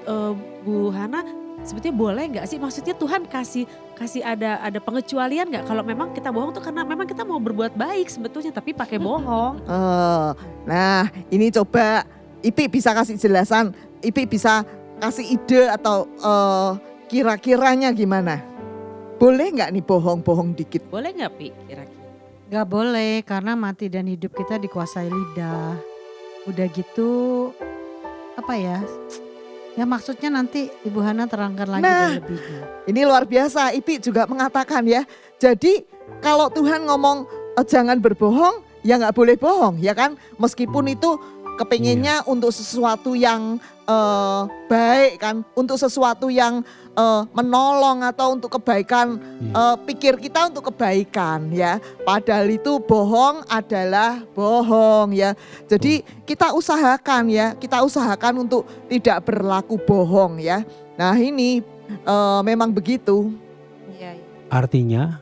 Speaker 3: Bu Hana sebetulnya boleh nggak sih? Maksudnya Tuhan kasih ada pengecualian nggak? Kalau memang kita bohong tuh karena memang kita mau berbuat baik sebetulnya, tapi pakai bohong.
Speaker 5: Nah ini coba Ipi bisa kasih jelasan, Ipi bisa kasih ide atau kira-kiranya gimana? Boleh nggak nih bohong-bohong dikit?
Speaker 3: Boleh nggak Pi kira-kira?
Speaker 2: Gak boleh karena mati dan hidup kita dikuasai lidah. Udah gitu apa ya? Ya maksudnya nanti Ibu Hana terangkan lagi
Speaker 5: Nah,
Speaker 2: lebihnya.
Speaker 5: ini luar biasa, Ipi juga mengatakan ya. Jadi kalau Tuhan ngomong jangan berbohong, ya nggak boleh bohong ya kan. Meskipun itu kepinginnya untuk sesuatu yang baik kan. Untuk sesuatu yang menolong atau untuk kebaikan, pikir kita untuk kebaikan ya. Padahal itu bohong adalah bohong ya. Jadi kita usahakan untuk tidak berlaku bohong ya. Nah ini memang begitu.
Speaker 1: Iya, iya.
Speaker 4: Artinya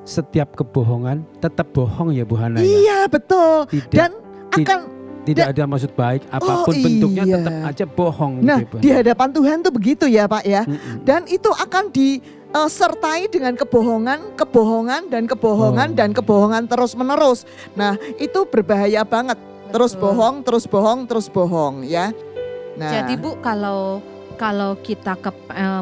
Speaker 4: setiap kebohongan tetap bohong ya Bu Hana ya?
Speaker 5: Iya betul.
Speaker 4: Tidak,
Speaker 5: Dan
Speaker 4: ti-
Speaker 5: akan
Speaker 4: tidak ada maksud baik apapun bentuknya
Speaker 5: iya.
Speaker 4: tetap aja bohong.
Speaker 5: Nah
Speaker 4: gitu, Bu.
Speaker 5: di hadapan Tuhan tuh begitu ya Pak ya.
Speaker 4: Mm-mm.
Speaker 5: Dan itu akan disertai dengan kebohongan dan kebohongan terus menerus. Nah itu berbahaya banget. Terus
Speaker 1: Betul.
Speaker 5: bohong ya. Nah,
Speaker 1: Jadi Bu, kalau kita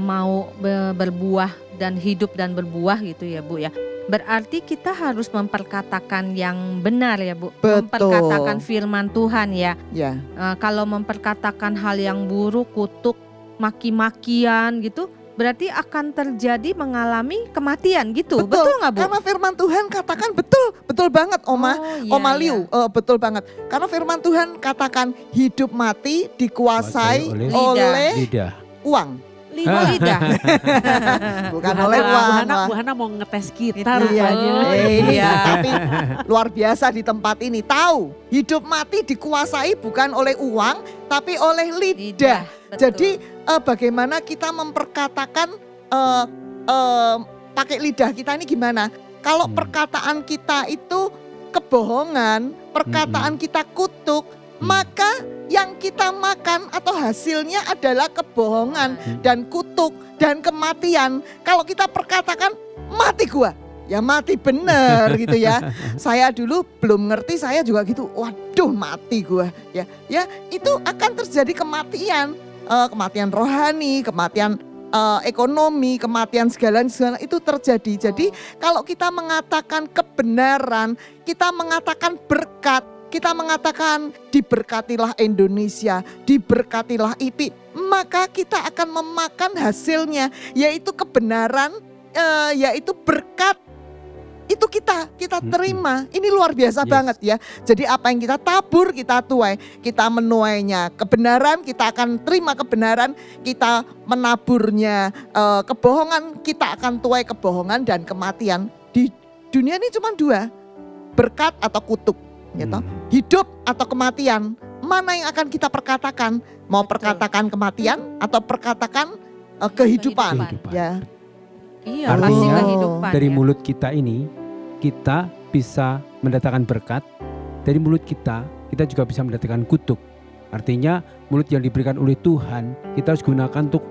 Speaker 1: mau berbuah dan hidup dan berbuah gitu ya Bu ya. Berarti kita harus memperkatakan yang benar ya Bu.
Speaker 5: Betul.
Speaker 1: Memperkatakan firman Tuhan ya.
Speaker 5: ya.
Speaker 1: Kalau memperkatakan hal yang buruk, kutuk, maki-makian gitu, berarti akan terjadi mengalami kematian gitu. Betul nggak Bu?
Speaker 5: Karena firman Tuhan katakan betul banget Oma.
Speaker 1: Oh, iya,
Speaker 5: Oma
Speaker 1: iya.
Speaker 5: Liu, betul banget. Karena firman Tuhan katakan hidup mati dikuasai
Speaker 4: Oleh
Speaker 5: oleh
Speaker 4: lidah.
Speaker 5: uang.
Speaker 1: Lidah.
Speaker 5: Bukan
Speaker 3: Bu
Speaker 5: oleh
Speaker 3: Hana,
Speaker 5: uang.
Speaker 3: Bu Hana mau ngetes kita
Speaker 5: Iya,
Speaker 3: rupanya.
Speaker 5: ini
Speaker 1: iya.
Speaker 5: tapi luar biasa di tempat ini. Tahu, hidup mati dikuasai bukan oleh uang, tapi oleh lidah.
Speaker 1: Betul.
Speaker 5: Jadi bagaimana kita memperkatakan pakai lidah kita ini gimana? Kalau perkataan kita itu kebohongan, perkataan kita kutuk, maka yang kita makan atau hasilnya adalah kebohongan dan kutuk dan kematian. Kalau kita perkatakan mati gua, ya mati bener gitu ya. Saya dulu belum ngerti, saya juga gitu. Waduh, mati gua. Ya itu akan terjadi kematian, kematian rohani, kematian ekonomi, kematian segala itu terjadi. Jadi kalau kita mengatakan kebenaran, kita mengatakan berkat, kita mengatakan diberkatilah Indonesia, diberkatilah IPI, maka kita akan memakan hasilnya, yaitu kebenaran, yaitu berkat. Itu kita terima. Ini luar biasa banget ya. Jadi apa yang kita tabur, kita tuai. Kita menuainya kebenaran, kita akan terima kebenaran. Kita menaburnya kebohongan, kita akan tuai kebohongan dan kematian. Di dunia ini cuma dua, berkat atau kutuk. Gitu. Hidup atau kematian, mana yang akan kita perkatakan? Mau perkatakan kematian atau perkatakan kehidupan? Ya.
Speaker 1: Iya,
Speaker 4: Artinya,
Speaker 1: pasti kehidupan
Speaker 4: dari
Speaker 1: ya.
Speaker 4: mulut kita ini, kita bisa mendatangkan berkat. Dari mulut kita juga bisa mendatangkan kutuk. Artinya mulut yang diberikan oleh Tuhan, kita harus gunakan untuk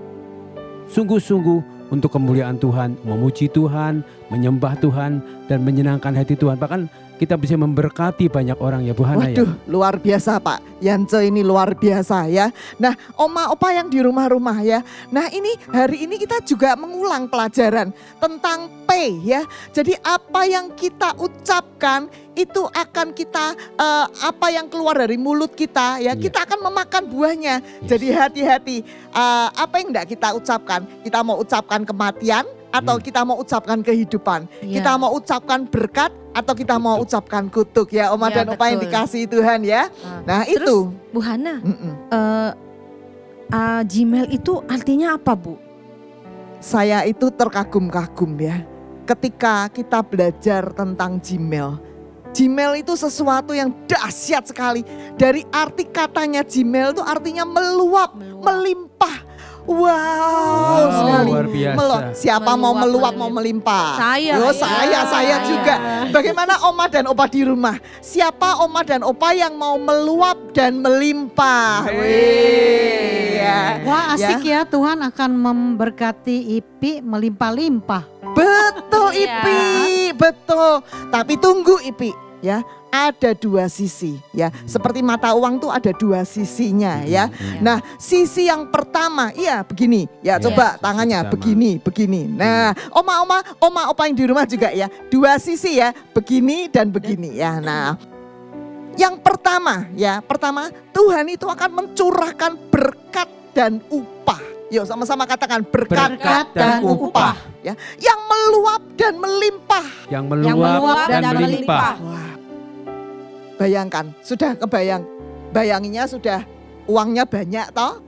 Speaker 4: sungguh-sungguh untuk kemuliaan Tuhan, memuji Tuhan, menyembah Tuhan, dan menyenangkan hati Tuhan. Bahkan kita bisa memberkati banyak orang ya Bu Hana.
Speaker 5: Waduh, luar biasa Pak Yance, ini luar biasa ya. Nah, oma opa yang di rumah-rumah ya. Nah, ini hari ini kita juga mengulang pelajaran tentang P ya. Jadi apa yang kita ucapkan itu akan kita apa yang keluar dari mulut kita ya, kita akan memakan buahnya. Jadi hati-hati, apa yang enggak kita ucapkan. Kita mau ucapkan kematian atau kita mau ucapkan kehidupan. Kita mau ucapkan berkat atau kita mau ucapkan kutuk ya, Oma
Speaker 1: Ya,
Speaker 5: dan Opa yang
Speaker 1: betul.
Speaker 5: dikasihi Tuhan ya. Nah
Speaker 1: Terus,
Speaker 5: itu.
Speaker 1: Bu Hana, Gmail itu artinya apa Bu?
Speaker 5: Saya itu terkagum-kagum ya. Ketika kita belajar tentang Gmail. Gmail itu sesuatu yang dahsyat sekali. Dari arti katanya Gmail itu artinya meluap, melimpah. Wow, sekali.
Speaker 4: Luar biasa.
Speaker 5: Siapa mau meluap mau melimpah?
Speaker 1: Saya.
Speaker 5: Yo, saya juga. Bagaimana Oma dan Opa di rumah? Siapa Oma dan Opa yang mau meluap dan melimpah? Wih, ya.
Speaker 2: Wah asik ya, Tuhan akan memberkati IPI melimpah-limpah.
Speaker 5: Betul
Speaker 1: Iya.
Speaker 5: Ipi, betul. Tapi tunggu Ipi ya. Ada dua sisi ya. Seperti mata uang tuh ada dua sisinya ya. Nah, sisi yang pertama, iya begini. Ya, coba tangannya
Speaker 4: Sama.
Speaker 5: begini. Nah, oma opa yang di rumah juga ya. Dua sisi ya, begini dan begini ya. Nah, yang pertama Tuhan itu akan mencurahkan berkat dan upah. Yuk sama-sama katakan berkat dan upah ya. Yang meluap dan melimpah.
Speaker 4: Yang meluap dan melimpah.
Speaker 5: Wah, bayangkan, sudah bayanginya sudah uangnya banyak toh?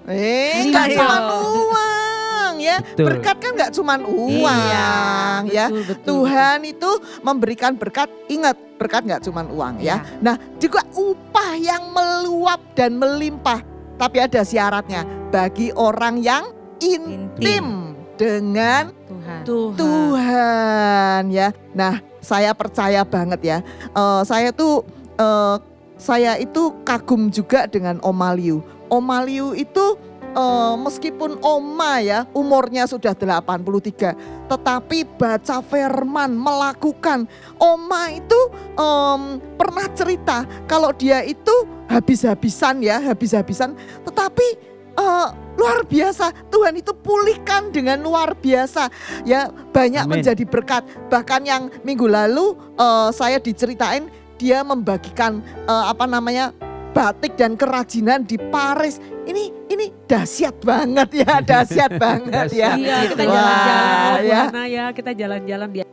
Speaker 5: Nggak
Speaker 1: Iya.
Speaker 5: cuma uang ya,
Speaker 4: Betul.
Speaker 5: berkat kan nggak cuma uang ya. Tuhan itu memberikan berkat, ingat berkat nggak cuma uang ya. Nah juga upah yang meluap dan melimpah. Tapi ada syaratnya bagi orang yang intim dengan Tuhan ya. Nah saya percaya banget ya. Saya itu kagum juga dengan Oma Liu. Oma Liu itu meskipun Oma ya umurnya sudah 83. Tetapi baca firman, melakukan. Oma itu pernah cerita kalau dia itu habis-habisan. Tetapi luar biasa, Tuhan itu pulihkan dengan luar biasa ya, banyak
Speaker 4: Amin.
Speaker 5: menjadi berkat. Bahkan yang minggu lalu saya diceritain dia membagikan batik dan kerajinan di Paris. Ini dahsyat banget ya, dahsyat banget ya.
Speaker 3: Iya, kita
Speaker 5: Wah,
Speaker 3: jalan-jalan
Speaker 5: ya.
Speaker 3: kita jalan-jalan dia.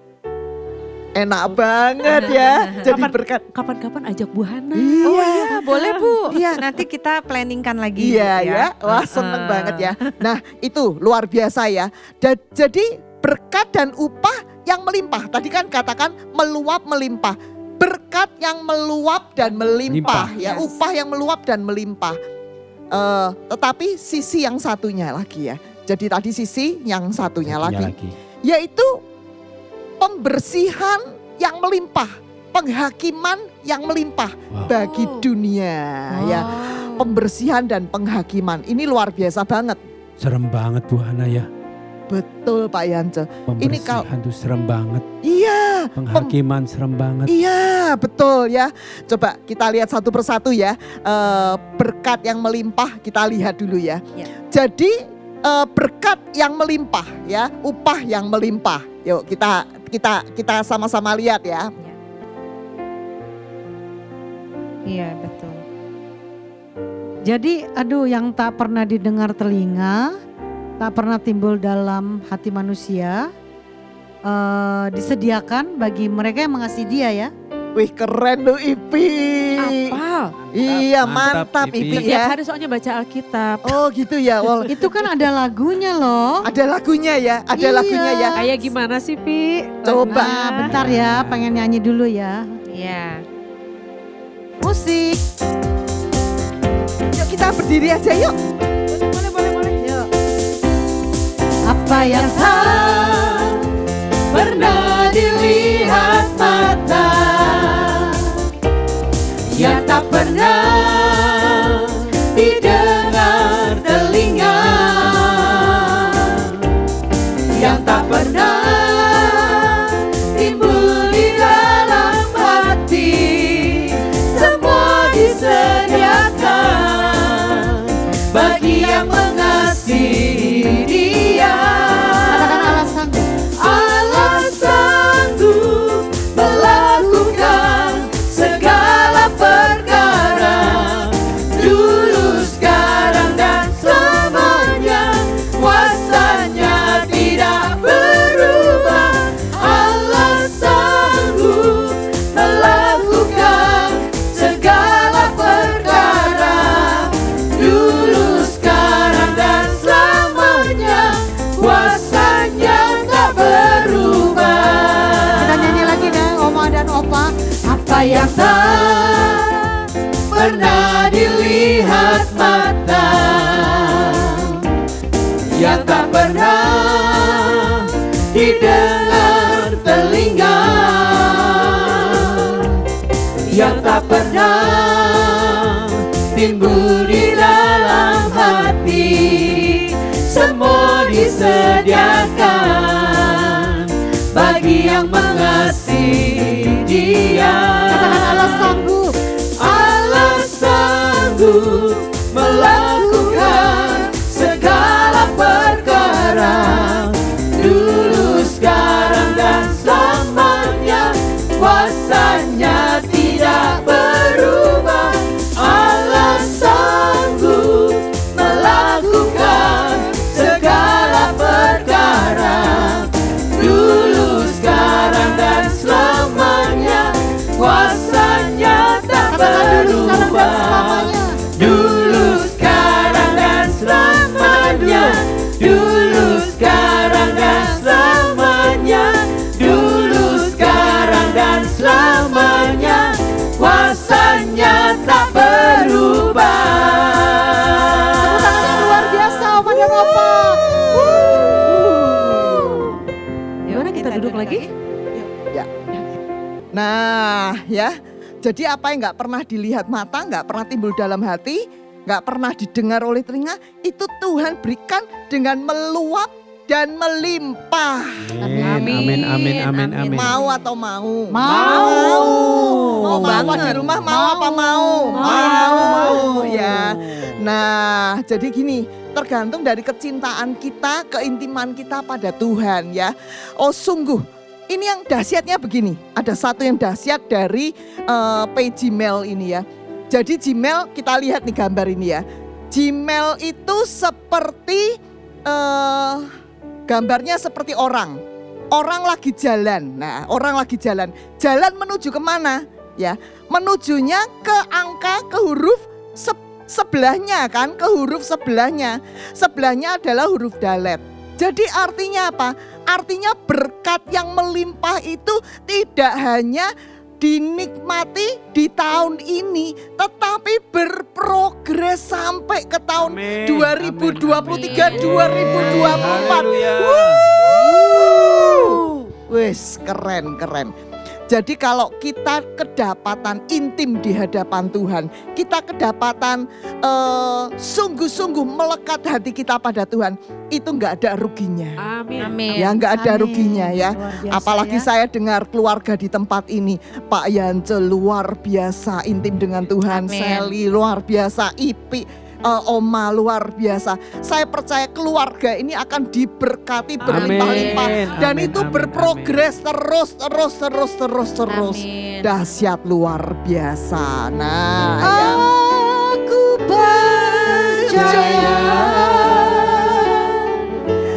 Speaker 5: Enak banget ya, jadi berkat.
Speaker 3: Kapan-kapan ajak Bu Hana.
Speaker 5: Iya,
Speaker 1: Boleh Bu,
Speaker 5: Iya.
Speaker 1: nanti kita planningkan lagi.
Speaker 5: Iya ya, wah seneng banget ya. Nah itu luar biasa ya. Jadi berkat dan upah yang melimpah. Tadi kan katakan meluap melimpah. Berkat yang meluap dan melimpah ya.
Speaker 1: Yes.
Speaker 5: Upah yang meluap dan melimpah. Tetapi sisi yang satunya lagi ya. Jadi tadi sisi yang satunya lagi. Yaitu pembersihan yang melimpah. Penghakiman yang melimpah bagi dunia ya. Pembersihan dan penghakiman. Ini luar biasa banget.
Speaker 4: Serem banget Bu Hana ya.
Speaker 5: Betul Pak Yance.
Speaker 4: Pembersihan tuh serem banget.
Speaker 5: Iya.
Speaker 4: Penghakiman serem banget.
Speaker 5: Iya betul ya. Coba kita lihat satu persatu ya. Berkat yang melimpah kita lihat dulu ya.
Speaker 1: Ya.
Speaker 5: Jadi berkat yang melimpah ya, upah yang melimpah. Yuk kita sama-sama lihat ya.
Speaker 1: Iya betul.
Speaker 2: Jadi yang tak pernah didengar telinga, tak pernah timbul dalam hati manusia, disediakan bagi mereka yang mengasihi Dia ya.
Speaker 5: Wih keren lu Ipi.
Speaker 3: Apa?
Speaker 5: Iya
Speaker 4: Mantap,
Speaker 5: mantap
Speaker 4: Ipi.
Speaker 5: Ipi
Speaker 3: Setiap
Speaker 5: ya.
Speaker 3: hari soalnya baca Alkitab.
Speaker 5: Oh gitu ya. Wal.
Speaker 2: Itu kan ada lagunya loh.
Speaker 5: Ada lagunya ya, ada
Speaker 2: Iya.
Speaker 5: lagunya ya.
Speaker 3: Kayak gimana sih Pi?
Speaker 5: Coba.
Speaker 2: Nah, bentar ya, pengen nyanyi dulu ya.
Speaker 1: Iya.
Speaker 2: Musik.
Speaker 5: Yuk kita berdiri aja yuk.
Speaker 3: Boleh.
Speaker 2: Yuk. Apa yang tak pernah dilihat mata, yang tak pernah didengar telinga, yang tak pernah timbul di dalam hati, semua disediakan bagi yang mengasihi Dia. Katakan Allah sanggup. Allah sanggup melakukan segala perkara, dulu, sekarang, dan selamanya. Kuasanya tidak berubah. Allah sanggup melakukan segala perkara, dulu, sekarang, dan selamanya. Kuasanya tak berubah. Kita nyanyi lagi deh Oma dan Opa. Apa yang tak pernah dilihat mata, yang tak pernah didengar telinga, yang tak pernah timbul di dalam hati, semua disediakan bagi yang mengasihi Dia. Katakan Allah sanggup. Allah sanggup melakukan segala perkara, dulu, sekarang, dan selamanya. Kuasanya tidak berubah. Allah sanggup melakukan segala perkara, dulu, sekarang, dan selamanya. Kuasanya tak berubah. Dulu, sekarang, dan selamanya. Dulu, sekarang, dan selamanya. Dulu, sekarang, dan selamanya. Kuasanya tak berubah. Luar biasa Oma dan Opa.
Speaker 3: Gimana kita duduk lagi?
Speaker 5: Nah ya, jadi apa yang gak pernah dilihat mata, gak pernah timbul dalam hati, gak pernah didengar oleh telinga, itu Tuhan berikan dengan meluap dan melimpah.
Speaker 4: Amin.
Speaker 5: Mau atau mau?
Speaker 2: Mau.
Speaker 5: Mau apa di rumah? Mau apa mau? Mau ya. Nah jadi gini, tergantung dari kecintaan kita, keintiman kita pada Tuhan ya. Oh sungguh. Ini yang dahsyatnya begini, ada satu yang dahsyat dari Gmail ini ya. Jadi Gmail kita lihat nih gambar ini ya. Gmail itu seperti gambarnya seperti orang. Orang lagi jalan. Nah, orang lagi jalan. Jalan menuju kemana? Ya, menujunya ke angka, ke huruf sebelahnya kan, ke huruf sebelahnya. Sebelahnya adalah huruf dalet. Jadi artinya apa? Artinya berkat yang melimpah itu tidak hanya dinikmati di tahun ini, tetapi berprogres sampai ke tahun 2023, 2024. Wes keren. Jadi kalau kita kedapatan intim di hadapan Tuhan, kita kedapatan sungguh-sungguh melekat hati kita pada Tuhan, itu nggak ada ruginya.
Speaker 3: Amin.
Speaker 5: Ya nggak ada ruginya ya.
Speaker 2: Luar biasa
Speaker 5: Apalagi
Speaker 2: ya.
Speaker 5: saya dengar keluarga di tempat ini, Pak Yance luar biasa intim dengan Tuhan,
Speaker 1: Amin.
Speaker 5: Sally luar biasa, Ipi Oma luar biasa. Saya percaya keluarga ini akan diberkati berlimpah-limpah.
Speaker 4: Amin,
Speaker 5: Dan
Speaker 4: amin,
Speaker 5: itu
Speaker 4: amin,
Speaker 5: berprogres terus.
Speaker 1: Amin.
Speaker 5: Dahsyat luar biasa. Nah, ya.
Speaker 2: Aku percaya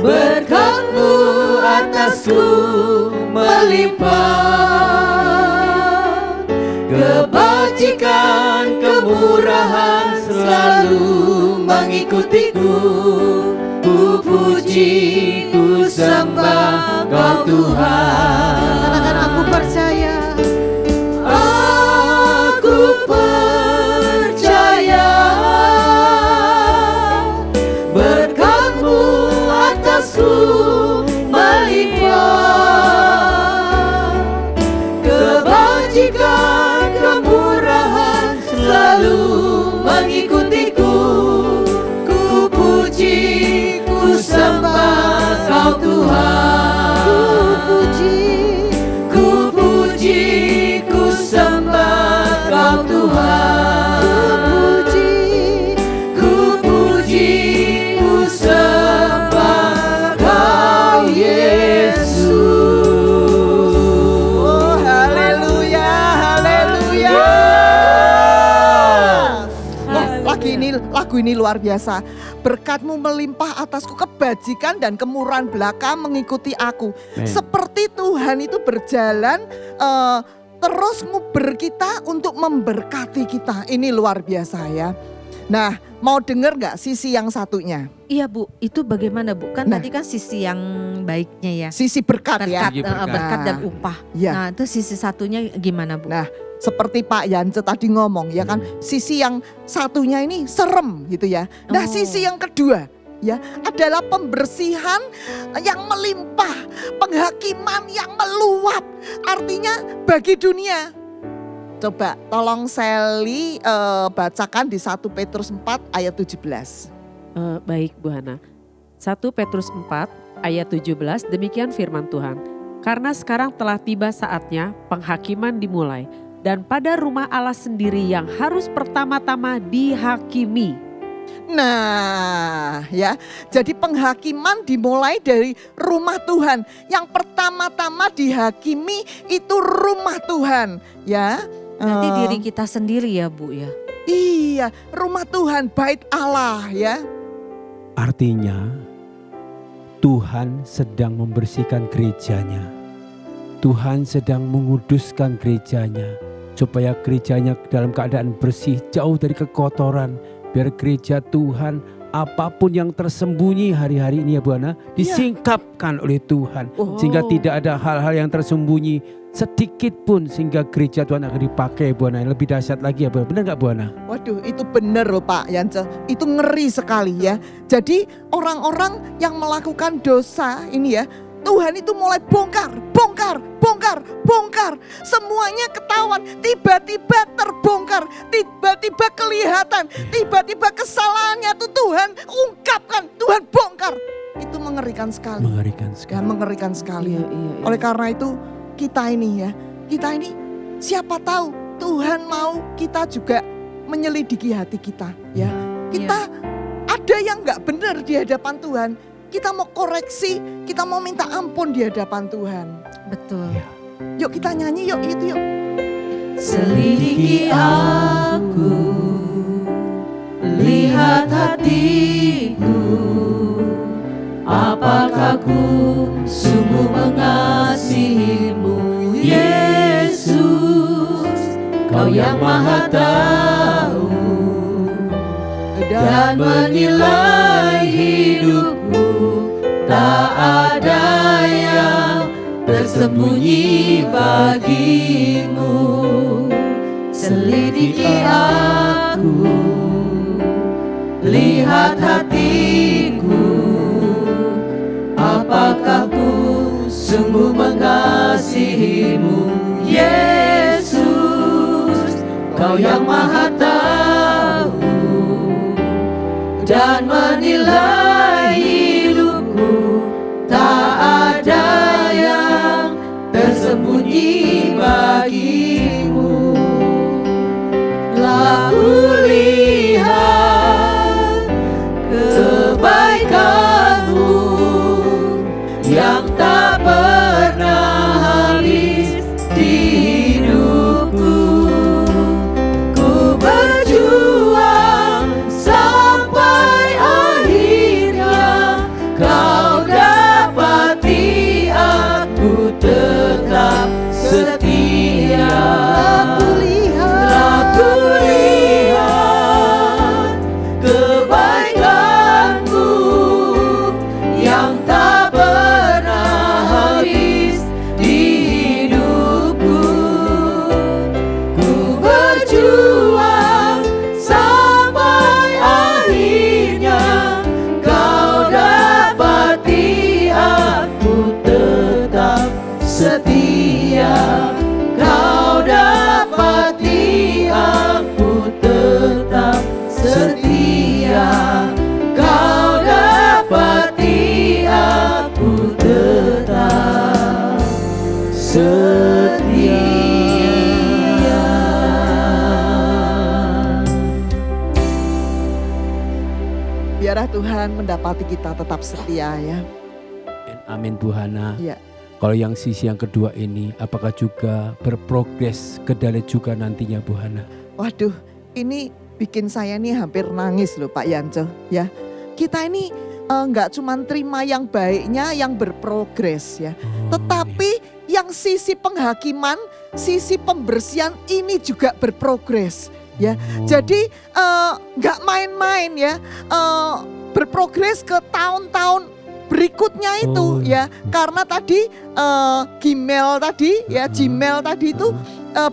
Speaker 2: berkat-Mu atasku melimpah, kebajikan kemurahan selalu mengikutiku. Ku puji, ku sembah Kau Tuhan. Katakan aku percaya. Aku percaya berkat-Mu atasku melimpah, kebajikan kemurahan selalu mengikutiku. Ku puji, ku sembah Kau Tuhan. Ku puji, ku sembah Kau Tuhan. Ku puji, ku sembah Kau Yesus.
Speaker 5: Oh, haleluya, haleluya. Wah, lagu ini luar biasa. Berkat-Mu melimpah atasku, kebajikan dan kemurahan belaka mengikuti aku.
Speaker 4: Amen.
Speaker 5: Seperti Tuhan itu berjalan terus nguber kita untuk memberkati kita. Ini luar biasa ya. Nah, mau denger gak sisi yang satunya?
Speaker 1: Iya Bu, itu bagaimana Bu? Kan
Speaker 5: Nah.
Speaker 1: tadi kan sisi yang baiknya ya.
Speaker 5: Sisi berkat ya.
Speaker 1: Berkat,
Speaker 4: Sisi berkat.
Speaker 1: berkat dan upah.
Speaker 5: Ya.
Speaker 1: Nah itu sisi satunya gimana Bu?
Speaker 5: Nah, seperti Pak Yance tadi ngomong ya kan, sisi yang satunya ini serem gitu ya. Nah,
Speaker 1: Oh.
Speaker 5: sisi yang kedua ya adalah pembersihan yang melimpah, penghakiman yang meluap. Artinya bagi dunia. Coba tolong Sally bacakan di 1 Petrus 4 ayat 17.
Speaker 3: Baik Bu Hana. 1 Petrus 4 ayat 17, demikian firman Tuhan. Karena sekarang telah tiba saatnya penghakiman dimulai. Dan pada rumah Allah sendiri yang harus pertama-tama dihakimi.
Speaker 5: Nah ya, jadi penghakiman dimulai dari rumah Tuhan. Yang pertama-tama dihakimi itu rumah Tuhan ya.
Speaker 1: Nanti diri kita sendiri ya Bu ya.
Speaker 5: Iya, rumah Tuhan, bait Allah ya.
Speaker 4: Artinya Tuhan sedang membersihkan gerejanya. Tuhan sedang menguduskan gerejanya. Supaya gerejanya dalam keadaan bersih, jauh dari kekotoran. Biar gereja Tuhan apapun yang tersembunyi hari-hari ini ya Bu Hana, disingkapkan oleh Tuhan.
Speaker 3: Oh.
Speaker 4: Sehingga tidak ada hal-hal yang tersembunyi sedikit pun, sehingga gereja Tuhan akan dipakai Bu Hana. Yang lebih dahsyat lagi ya Bu Hana. Benar gak Bu Hana?
Speaker 5: Waduh, itu benar loh Pak Yance. Itu ngeri sekali ya. Jadi orang-orang yang melakukan dosa ini ya, Tuhan itu mulai bongkar. Semuanya ketahuan, tiba-tiba terbongkar, tiba-tiba kelihatan, tiba-tiba kesalahannya tuh Tuhan ungkapkan, Tuhan bongkar. Itu mengerikan sekali.
Speaker 4: Mengerikan
Speaker 5: Ya,
Speaker 4: sekali.
Speaker 5: mengerikan sekali.
Speaker 3: Iya.
Speaker 5: Oleh karena itu kita ini siapa tahu Tuhan mau kita juga menyelidiki hati kita ya. Kita ada yang gak benar di hadapan Tuhan. Kita mau koreksi, kita mau minta ampun di hadapan Tuhan.
Speaker 1: Betul.
Speaker 4: Ya.
Speaker 5: Yuk kita nyanyi yuk itu yuk.
Speaker 2: Selidiki aku, lihat hatiku, apakah ku sungguh mengasihimu, Yesus, Kau yang Maha Tahu dan menilai hidupku, tak ada yang tersembunyi bagimu. Selidiki aku, lihat hatiku, apakah ku sungguh mengasihimu, Yesus, Kau yang Maha Tahu dan menilai hidupku, tak ada yang tersembunyi bagimu. Lah ku lihat
Speaker 5: biarlah Tuhan mendapati kita tetap setia ya.
Speaker 4: Amin Bu Hana.
Speaker 5: Ya.
Speaker 4: Kalau yang sisi yang kedua ini apakah juga berprogres ke dalam juga nantinya Bu Hana?
Speaker 5: Waduh, ini bikin saya nih hampir nangis loh Pak Yanco ya. Kita ini nggak cuma terima yang baiknya yang berprogres ya. Tetapi yang sisi penghakiman, sisi pembersihan ini juga berprogres ya. Jadi nggak main-main ya, berprogres ke tahun-tahun berikutnya itu ya. Karena tadi Gmail tadi itu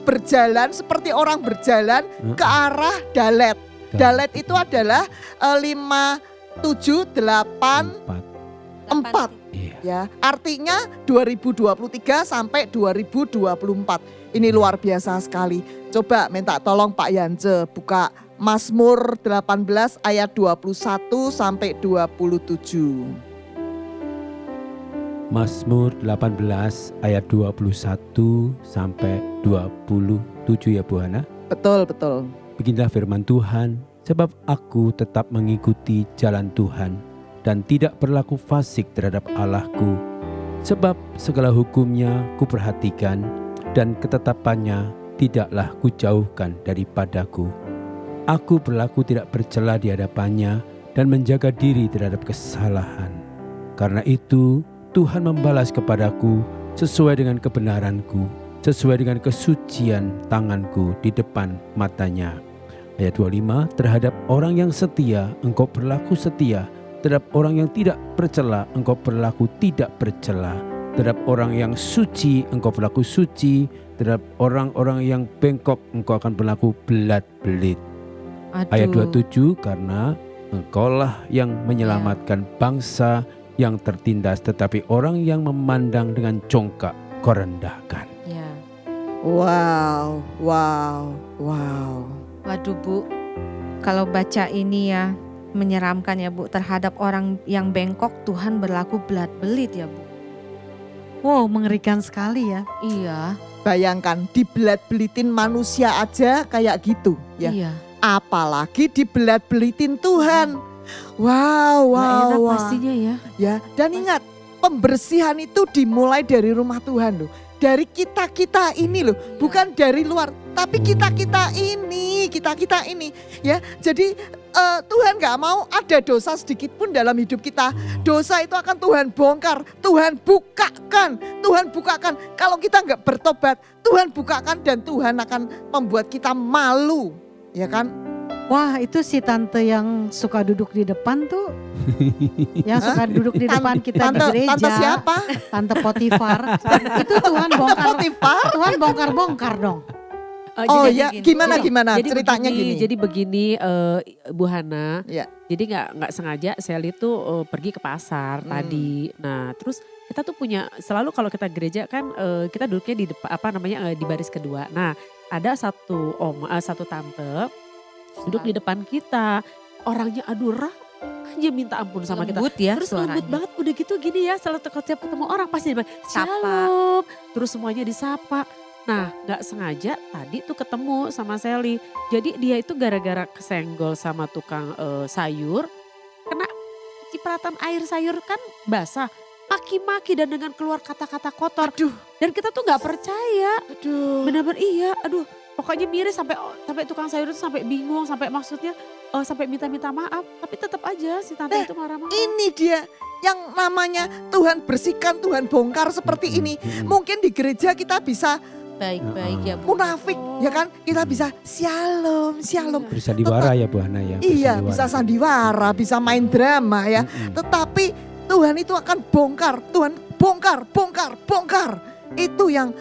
Speaker 5: berjalan seperti orang berjalan ke arah Dalet. Dalet itu adalah 5, 7, 8, 4.
Speaker 4: Iya.
Speaker 5: Ya, artinya 2023 sampai 2024. Ini luar biasa sekali. Coba minta tolong Pak Yance buka Mazmur 18 ayat 21 sampai 27.
Speaker 4: Mazmur 18 ayat 21 sampai 27 ya Bu Hana.
Speaker 5: Betul, betul.
Speaker 4: Beginilah firman Tuhan, sebab aku tetap mengikuti jalan Tuhan dan tidak berlaku fasik terhadap Allahku. Sebab segala hukumnya kuperhatikan dan ketetapannya tidaklah kujauhkan daripadaku. Aku berlaku tidak bercela di hadapannya dan menjaga diri terhadap kesalahan. Karena itu Tuhan membalas kepadaku sesuai dengan kebenaranku, sesuai dengan kesucian tanganku di depan matanya. Ayat 25, terhadap orang yang setia engkau berlaku setia, terhadap orang yang tidak bercela engkau berlaku tidak bercela, terhadap orang yang suci engkau berlaku suci, terhadap orang-orang yang bengkok engkau akan berlaku belat-belit. Ayat 27, karena engkaulah yang menyelamatkan bangsa yang tertindas, tetapi orang yang memandang dengan congkak kau rendahkan.
Speaker 1: Ya.
Speaker 5: Wow, wow, wow.
Speaker 1: Waduh Bu, kalau baca ini ya menyeramkan ya Bu. Terhadap orang yang bengkok Tuhan berlaku belat-belit ya Bu.
Speaker 2: Wow, mengerikan sekali ya.
Speaker 1: Iya.
Speaker 5: Bayangkan dibelat-belitin manusia aja kayak gitu ya.
Speaker 1: Iya.
Speaker 5: Apalagi dibelat-belitin Tuhan. Wow,
Speaker 1: Nggak
Speaker 5: wow,
Speaker 1: enak
Speaker 5: wow.
Speaker 1: pastinya ya.
Speaker 5: Ya, dan ingat pembersihan itu dimulai dari rumah Tuhan loh. Dari kita-kita ini loh, bukan dari luar, tapi kita-kita ini ya. Jadi Tuhan gak mau ada dosa sedikit pun dalam hidup kita. Dosa itu akan Tuhan bongkar, Tuhan bukakan. Kalau kita gak bertobat, Tuhan bukakan dan Tuhan akan membuat kita malu, ya kan?
Speaker 2: Wah, itu si tante yang suka duduk di depan tuh. Yang suka duduk di depan kita di gereja.
Speaker 5: Tante siapa?
Speaker 2: Tante Potifar. Itu Tuhan bongkar.
Speaker 5: Potifar?
Speaker 2: Tuhan bongkar-bongkar dong.
Speaker 5: Oh
Speaker 1: Jadi
Speaker 5: ya,
Speaker 1: gini.
Speaker 5: gimana?
Speaker 3: Jadi
Speaker 5: Ceritanya gini.
Speaker 3: Jadi begini Bu Hana.
Speaker 5: Ya.
Speaker 3: Jadi nggak sengaja Sally tuh pergi ke pasar tadi. Nah terus kita tuh punya selalu kalau kita gereja kan kita duduknya di depan di baris kedua. Nah ada satu tante duduk di depan kita. Orangnya aja minta ampun sama kita.
Speaker 1: Lembut ya
Speaker 3: Terus
Speaker 1: suaranya.
Speaker 3: lembut banget udah gitu gini ya. Setiap ketemu orang pasti dia bilang
Speaker 1: Sapa.
Speaker 3: shalom. Terus semuanya disapa. Nah gak sengaja tadi tuh ketemu sama Sally. Jadi dia itu gara-gara kesenggol sama tukang sayur. Kena cipratan air sayur kan basah. Maki-maki dan dengan keluar kata-kata kotor.
Speaker 5: Aduh,
Speaker 3: Dan kita tuh gak percaya.
Speaker 5: aduh.
Speaker 3: Benar-benar iya, aduh pokoknya miris sampai tukang sayur itu sampai bingung, sampai maksudnya sampai minta-minta maaf. Tapi tetap aja si tante itu marah-marah.
Speaker 5: Ini dia yang namanya Tuhan bersihkan, Tuhan bongkar seperti ini. Mungkin di gereja kita bisa
Speaker 1: Baik-baik ya Bu.
Speaker 5: munafik, ya kan? Kita bisa shalom.
Speaker 4: Bersandiwara ya Bu Hana ya.
Speaker 5: Iya,
Speaker 4: bersandiwara.
Speaker 5: bisa sandiwara, bisa main drama ya. Tetapi Tuhan itu akan bongkar, Tuhan bongkar. Itu yang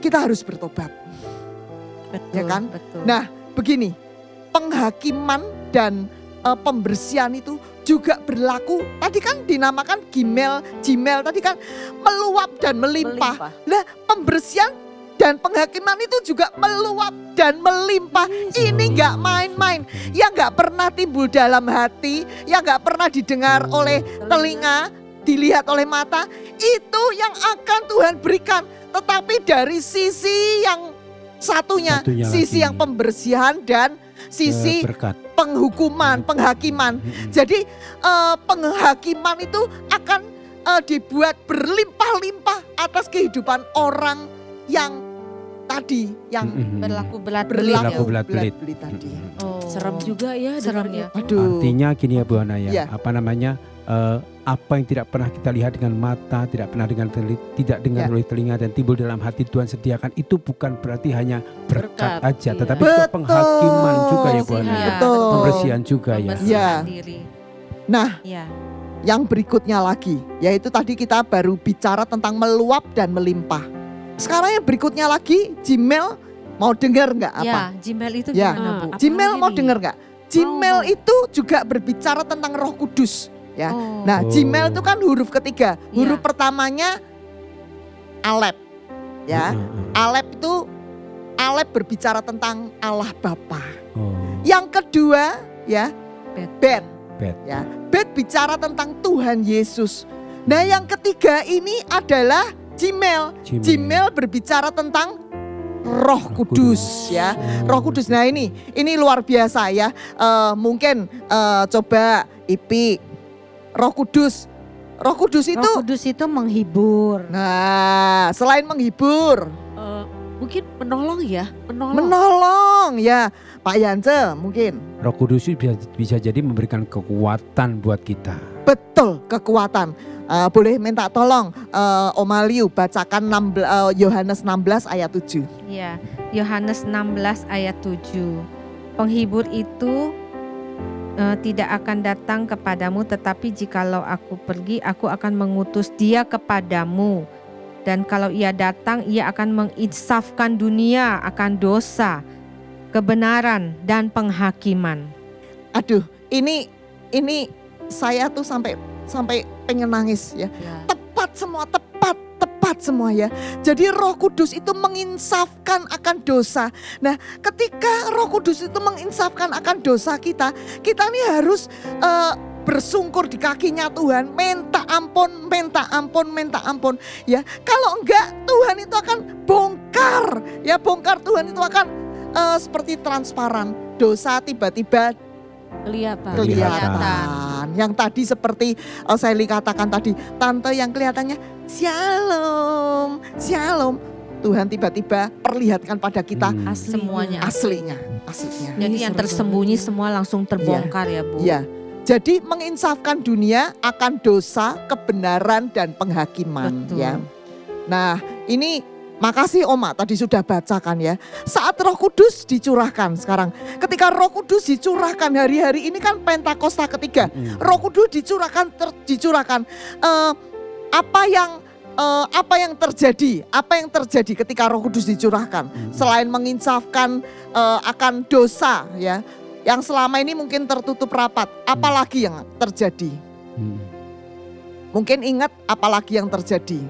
Speaker 5: kita harus bertobat.
Speaker 1: Betul,
Speaker 5: Ya kan?
Speaker 1: Betul.
Speaker 5: Nah, begini, penghakiman dan pembersihan itu juga berlaku. Tadi kan dinamakan Gmail tadi kan meluap dan melimpah. Lah, pembersihan dan penghakiman itu juga meluap dan melimpah. Ini nggak main-main. Yang nggak pernah timbul dalam hati, yang nggak pernah didengar oleh telinga, dilihat oleh mata, itu yang akan Tuhan berikan. Tetapi dari sisi yang Satunya sisi
Speaker 4: lagi.
Speaker 5: yang pembersihan dan sisi
Speaker 4: Berkat.
Speaker 5: penghukuman, penghakiman. Jadi penghakiman itu akan dibuat berlimpah-limpah atas kehidupan orang yang tadi, yang
Speaker 1: Berlaku belat-belit ya.
Speaker 4: Berlaku belat-belit.
Speaker 5: belit tadi.
Speaker 1: Oh.
Speaker 3: Serem juga ya
Speaker 1: Serem
Speaker 3: dengarnya.
Speaker 1: ya.
Speaker 5: Aduh.
Speaker 4: Artinya gini ya Bu Hana ya,
Speaker 5: Iya.
Speaker 4: apa namanya, apa yang tidak pernah kita lihat dengan mata, tidak pernah tidak dengar
Speaker 5: Ya.
Speaker 4: oleh telinga dan timbul dalam hati Tuhan sediakan, itu bukan berarti hanya berkat
Speaker 3: Berkat,
Speaker 4: aja,
Speaker 3: iya.
Speaker 4: tetapi itu
Speaker 5: Betul.
Speaker 4: penghakiman juga ya Bu Hana.
Speaker 1: Pembersihan.
Speaker 4: ya.
Speaker 5: Betul.
Speaker 4: Pembersihan juga ya.
Speaker 1: Pembersihan
Speaker 5: Ya.
Speaker 1: diri.
Speaker 5: Nah,
Speaker 1: Ya.
Speaker 5: yang berikutnya lagi, yaitu tadi kita baru bicara tentang meluap dan melimpah. Sekarang yang berikutnya lagi, Jimel mau dengar nggak apa?
Speaker 1: Ya, Jimel itu
Speaker 5: Ya.
Speaker 1: gimana Bu?
Speaker 3: Apa
Speaker 5: Jimel
Speaker 3: lagi
Speaker 5: mau
Speaker 3: nih?
Speaker 5: dengar nggak? Jimel
Speaker 3: Mau.
Speaker 5: itu juga berbicara tentang Roh Kudus. Ya.
Speaker 1: Oh.
Speaker 5: Nah,
Speaker 4: Oh.
Speaker 5: Jimel itu kan huruf ketiga. Huruf
Speaker 1: Iya.
Speaker 5: pertamanya Alep. Ya. Alep berbicara tentang Allah Bapa.
Speaker 4: Oh,
Speaker 5: Yang kedua ya, Bet.
Speaker 4: Bet.
Speaker 5: Ya, Bet bicara tentang Tuhan Yesus. Nah, yang ketiga ini adalah Jimel. Jimel berbicara tentang Roh Kudus ya. Roh Kudus. Nah, ini luar biasa ya. Mungkin coba Ipi, Roh Kudus. Roh Kudus itu,
Speaker 2: Roh Kudus itu menghibur.
Speaker 5: nah, selain menghibur,
Speaker 3: Mungkin menolong ya,
Speaker 5: menolong ya. Pak Yance mungkin.
Speaker 4: Roh Kudus itu bisa jadi memberikan kekuatan buat kita.
Speaker 5: Betul, kekuatan. Boleh minta tolong Om Aliu bacakan Yohanes 16 ayat 7.
Speaker 1: Ya, Yohanes 16 ayat 7. Penghibur itu tidak akan datang kepadamu, tetapi jikalau aku pergi, aku akan mengutus dia kepadamu. Dan kalau ia datang, ia akan menginsafkan dunia akan dosa, kebenaran, dan penghakiman.
Speaker 5: Aduh, ini saya tuh sampai pengen nangis ya. Tepat semua ya. Jadi Roh Kudus itu menginsafkan akan dosa. Nah, ketika Roh Kudus itu menginsafkan akan dosa kita nih harus bersungkur di kakinya Tuhan, minta ampun ya. Kalau enggak, Tuhan itu akan bongkar Tuhan itu akan seperti transparan. Dosa tiba-tiba kelihatan. Yang tadi seperti Sally katakan tadi, tante yang kelihatannya shalom. Tuhan tiba-tiba perlihatkan pada kita
Speaker 1: Semuanya.
Speaker 5: aslinya.
Speaker 1: Jadi yang tersembunyi semua langsung terbongkar ya Bu.
Speaker 5: Ya. Jadi menginsafkan dunia akan dosa, kebenaran dan penghakiman.
Speaker 1: Betul.
Speaker 5: Ya. Nah, ini makasih Oma tadi sudah bacakan ya. Saat Roh Kudus dicurahkan sekarang. Ketika Roh Kudus dicurahkan hari-hari ini kan Pentakosta ketiga. Roh Kudus dicurahkan. Apa yang terjadi? Apa yang terjadi ketika Roh Kudus dicurahkan? Selain menginsafkan akan dosa ya, yang selama ini mungkin tertutup rapat. Apalagi yang terjadi? Mungkin ingat apalagi yang terjadi?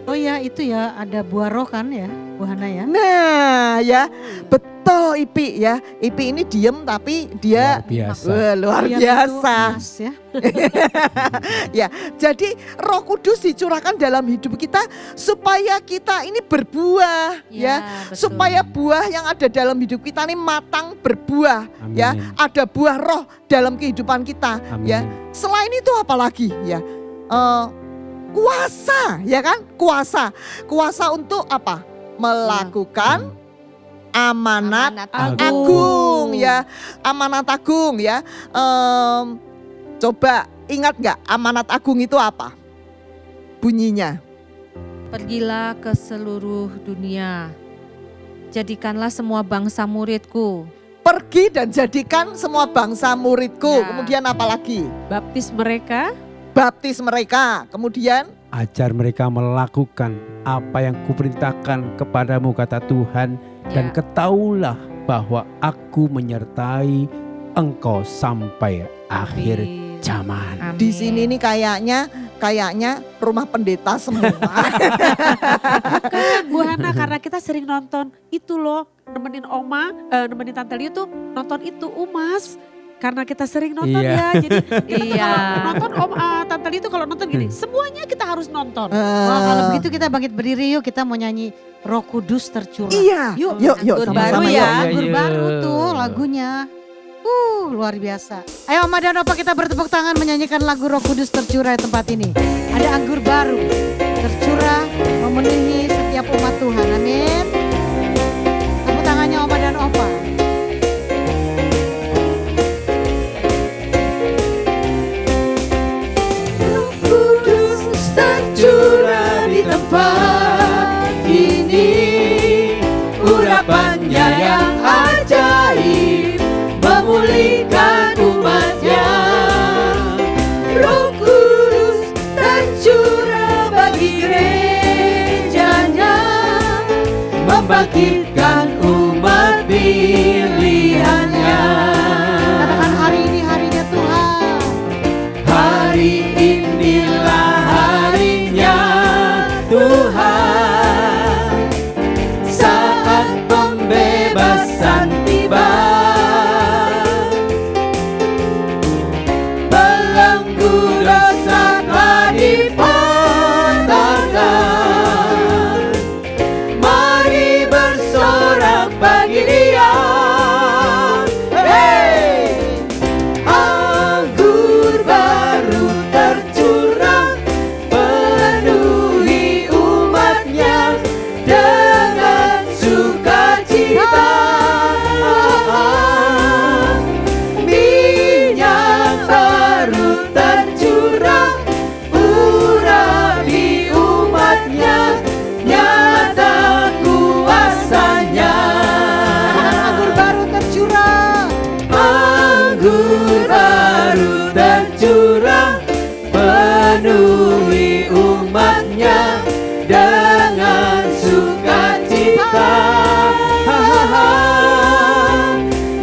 Speaker 2: Oh ya, itu ya ada buah roh kan ya, Bu Hana ya.
Speaker 5: Nah ya, betul Ipi ya. Ipi ini diem tapi dia
Speaker 4: Luar biasa.
Speaker 5: luar
Speaker 2: Yang itu
Speaker 5: biasa.
Speaker 2: emas ya.
Speaker 5: Ya, jadi Roh Kudus dicurahkan dalam hidup kita supaya kita ini berbuah ya.
Speaker 1: betul.
Speaker 5: Supaya buah yang ada dalam hidup kita ini matang berbuah
Speaker 4: Amin.
Speaker 5: ya. Ada buah roh dalam kehidupan kita
Speaker 4: Amin.
Speaker 5: ya. Selain itu apa lagi ya? Kuasa ya kan? Kuasa untuk apa? Melakukan amanat agung ya. Amanat agung ya. Coba ingat nggak amanat agung itu apa? Bunyinya.
Speaker 1: Pergilah ke seluruh dunia. Jadikanlah semua bangsa muridku.
Speaker 5: Pergi dan jadikan semua bangsa muridku.
Speaker 1: Ya.
Speaker 5: Kemudian apa lagi?
Speaker 3: baptis mereka.
Speaker 5: Baptis mereka. Kemudian
Speaker 4: Ajar mereka melakukan apa yang kuperintahkan kepadamu, kata Tuhan. Dan
Speaker 1: Ya.
Speaker 4: ketahuilah bahwa aku menyertai engkau sampai akhir
Speaker 3: Amin.
Speaker 4: zaman.
Speaker 1: Amin.
Speaker 5: di sini nih kayaknya rumah pendeta semua.
Speaker 3: Kan Bu Hana, karena kita sering nonton itu loh, nemenin Oma, nemenin Tante Liu tuh nonton itu Umas. Karena kita sering nonton
Speaker 4: Iya.
Speaker 3: ya, jadi kita tuh
Speaker 1: Iya.
Speaker 3: kalau nonton Tante Liu tuh kalau nonton gini, semuanya kita harus nonton.
Speaker 2: Wah, kalau begitu kita bangkit berdiri yuk, kita mau nyanyi Roh Kudus tercurah.
Speaker 5: Iya,
Speaker 2: Yuk,
Speaker 5: yuk
Speaker 1: anggur
Speaker 5: sama-sama
Speaker 1: baru
Speaker 5: yuk.
Speaker 1: ya.
Speaker 2: Anggur
Speaker 4: Iya.
Speaker 2: baru tuh lagunya. Luar biasa. Ayo Oma dan Opa kita bertepuk tangan menyanyikan lagu Roh Kudus tercurah di tempat ini. Ada anggur baru tercurah memenuhi setiap umat Tuhan. Amin. Tepuk tangannya Oma dan Opa.
Speaker 3: Roh Kudus tercurah di tempat ini, urapannya yang ajaib memulihkan umatnya. Roh Kudus tercurah bagi gerejanya, membangkitkan umat pilihannya.
Speaker 2: Katakan hari ini harinya Tuhan.
Speaker 3: Hari inilah harinya Tuhan, saat pembebasan tiba. Belenggu dosa telah dipatahkan, mari bersorak bagi Dia. Hey! Anggur baru tercurah, penuhi umatnya dengan sukacita. Minyak baru tercurah, urapi umatnya, nyata kuasanya.
Speaker 2: Anggur baru tercurah.
Speaker 3: Anggur baru tercurah, penuhi umatnya dengan sukacita.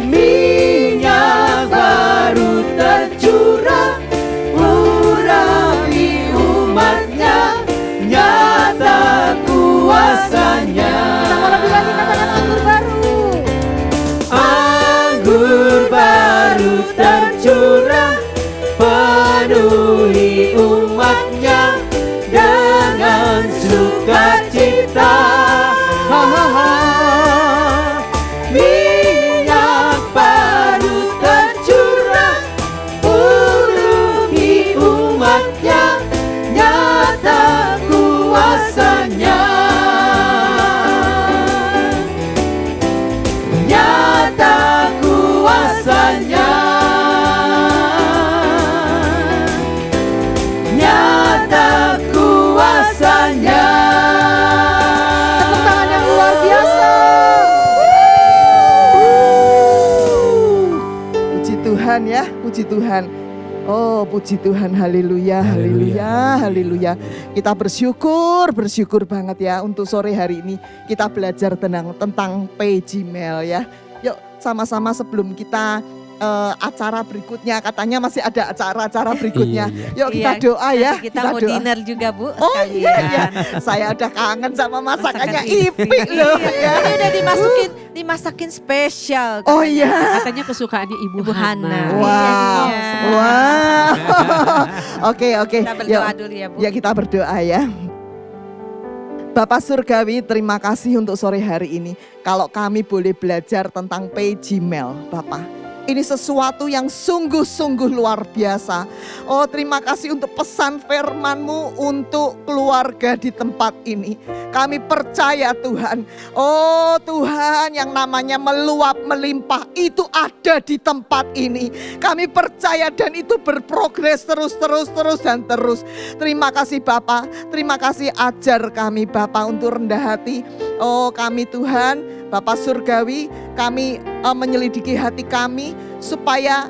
Speaker 3: Minyak baru tercurah, urapi umatnya, nyata kuasanya.
Speaker 2: Kita mau lebih lagi katakan anggur baru.
Speaker 3: Anggur baru tercurah, penuhi umatnya dengan sukacita. Minyak baru tercurah, urapi umatnya, nyata kuasanya. Nyata kuasanya, nyata kuasanya.
Speaker 2: Tepuk tangan yang luar biasa.
Speaker 5: Puji Tuhan ya, puji Tuhan. Oh puji Tuhan, haleluya, haleluya, haleluya. Kita bersyukur banget ya untuk sore hari ini kita belajar tentang PJMel ya. Yuk sama-sama sebelum kita acara berikutnya, katanya masih ada acara-acara berikutnya.
Speaker 4: Iya.
Speaker 5: Yuk kita
Speaker 1: Iya,
Speaker 5: doa ya.
Speaker 1: nanti kita mau
Speaker 5: doa.
Speaker 1: dinner juga Bu.
Speaker 5: Oh iya,
Speaker 1: sekalian.
Speaker 5: iya. Saya udah kangen sama masakannya
Speaker 1: Masakan
Speaker 5: Ipi loh ya.
Speaker 1: Ini udah dimasakin spesial.
Speaker 5: Oh
Speaker 1: katanya.
Speaker 5: iya.
Speaker 3: Katanya kesukaannya Ibu
Speaker 1: Ibu Hana.
Speaker 3: Hana.
Speaker 5: Wow,
Speaker 1: Iya.
Speaker 5: wow. Oke.
Speaker 1: Kita berdoa dulu ya Bu.
Speaker 5: Ya kita berdoa ya. Bapak Surgawi, terima kasih untuk sore hari ini. Kalau kami boleh belajar tentang PJMel, Bapak. Ini sesuatu yang sungguh-sungguh luar biasa. Oh terima kasih untuk pesan firman-Mu untuk keluarga di tempat ini. Kami percaya Tuhan. Oh Tuhan, yang namanya meluap melimpah itu ada di tempat ini. Kami percaya dan itu berprogres terus. Terima kasih Bapak. Terima kasih ajar kami Bapak untuk rendah hati. Oh kami Tuhan, Bapak Surgawi, kami menyelidiki hati kami supaya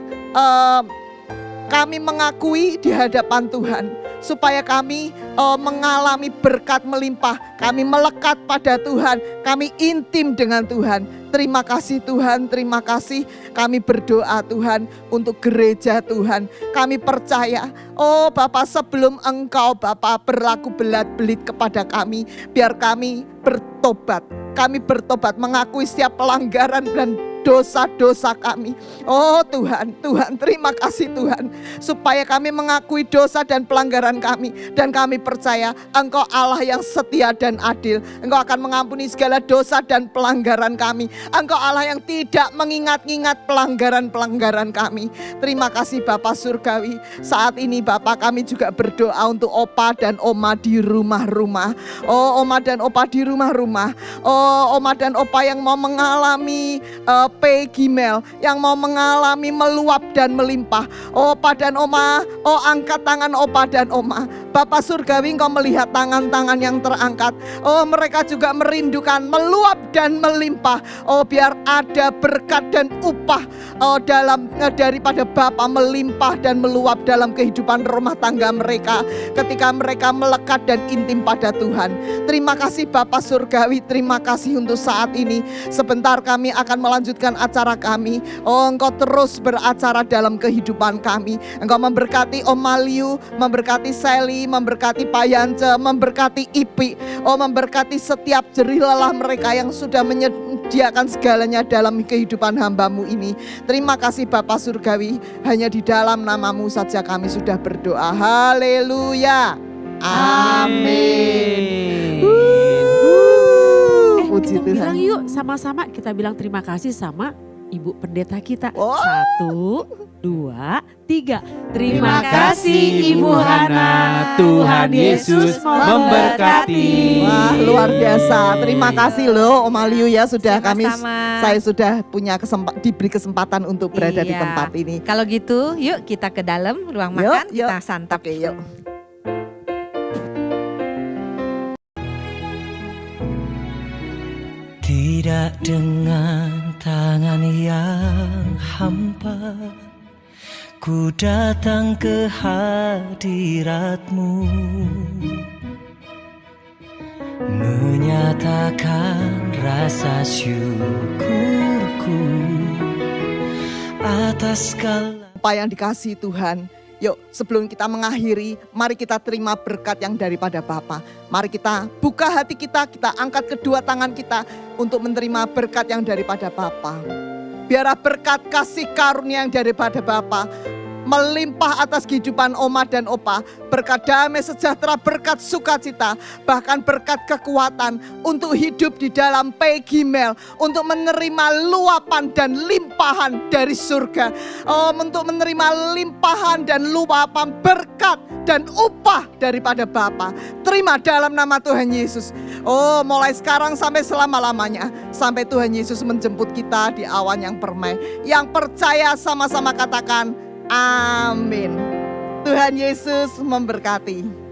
Speaker 5: kami mengakui di hadapan Tuhan, supaya kami mengalami berkat melimpah, kami melekat pada Tuhan, kami intim dengan Tuhan. Terima kasih Tuhan, terima kasih. Kami berdoa Tuhan untuk gereja Tuhan. Kami percaya, oh Bapak, sebelum Engkau Bapak berlaku belat-belit kepada kami, biar kami bertobat. Kami bertobat, mengakui setiap pelanggaran dan dosa-dosa kami. Oh Tuhan, Tuhan terima kasih Tuhan. Supaya kami mengakui dosa dan pelanggaran kami. Dan kami percaya Engkau Allah yang setia dan adil. Engkau akan mengampuni segala dosa dan pelanggaran kami. Engkau Allah yang tidak mengingat-ingat pelanggaran-pelanggaran kami. Terima kasih Bapa Surgawi. Saat ini Bapa, kami juga berdoa untuk Opa dan Oma di rumah-rumah. Oh Oma dan Opa di rumah-rumah. Oh Oma dan Opa yang mau mengalami P-Gimel, yang mau mengalami meluap dan melimpah. Opa dan Oma, oh angkat tangan Opa dan Oma. Bapa Surgawi, Engkau melihat tangan-tangan yang terangkat. Oh mereka juga merindukan meluap dan melimpah. Oh biar ada berkat dan upah daripada Bapa melimpah dan meluap dalam kehidupan rumah tangga mereka. Ketika mereka melekat dan intim pada Tuhan. Terima kasih Bapa Surgawi, terima kasih untuk saat ini. Sebentar kami akan melanjutkan acara kami. Oh Engkau terus beracara dalam kehidupan kami. Engkau memberkati Om Maliu, memberkati Sally, memberkati Pak Yance, memberkati Ipi. Oh memberkati setiap jerih lelah mereka yang sudah menyediakan segalanya dalam kehidupan hamba-Mu ini. Terima kasih Bapa Surgawi, hanya di dalam nama-Mu saja kami sudah berdoa. Haleluya. Amin. Puji
Speaker 3: Kita
Speaker 5: Tuhan.
Speaker 3: bilang yuk sama-sama, kita bilang terima kasih sama Ibu Pendeta kita.
Speaker 5: Oh.
Speaker 3: 1, 2, 3.
Speaker 4: Terima kasih Ibu Hana, Tuhan Yesus memberkati.
Speaker 5: Wah luar biasa. Terima kasih loh Om Aliu ya, sudah
Speaker 1: Sama-sama.
Speaker 5: saya sudah punya diberi kesempatan untuk berada di
Speaker 1: Iya.
Speaker 5: tempat ini.
Speaker 1: Kalau gitu, yuk kita ke dalam ruang
Speaker 5: Yuk,
Speaker 1: makan,
Speaker 5: yuk.
Speaker 1: kita santap.
Speaker 5: Oke yuk.
Speaker 6: Tidak dengan tangan yang hampa, ku datang ke hadirat-Mu, menyatakan rasa syukurku atas segala.
Speaker 5: Apa yang dikasihi Tuhan. Yuk sebelum kita mengakhiri, mari kita terima berkat yang daripada Bapa. Mari kita buka hati kita angkat kedua tangan kita untuk menerima berkat yang daripada Bapa. Biarlah berkat kasih karunia yang daripada Bapa melimpah atas kehidupan Oma dan Opa. Berkat damai sejahtera, berkat sukacita, bahkan berkat kekuatan untuk hidup di dalam P-Gimel, untuk menerima luapan dan limpahan dari surga. Untuk menerima limpahan dan luapan berkat dan upah daripada Bapa. Terima dalam nama Tuhan Yesus. Oh mulai sekarang sampai selama-lamanya, sampai Tuhan Yesus menjemput kita di awan yang permai. Yang percaya sama-sama katakan amin. Tuhan Yesus memberkati.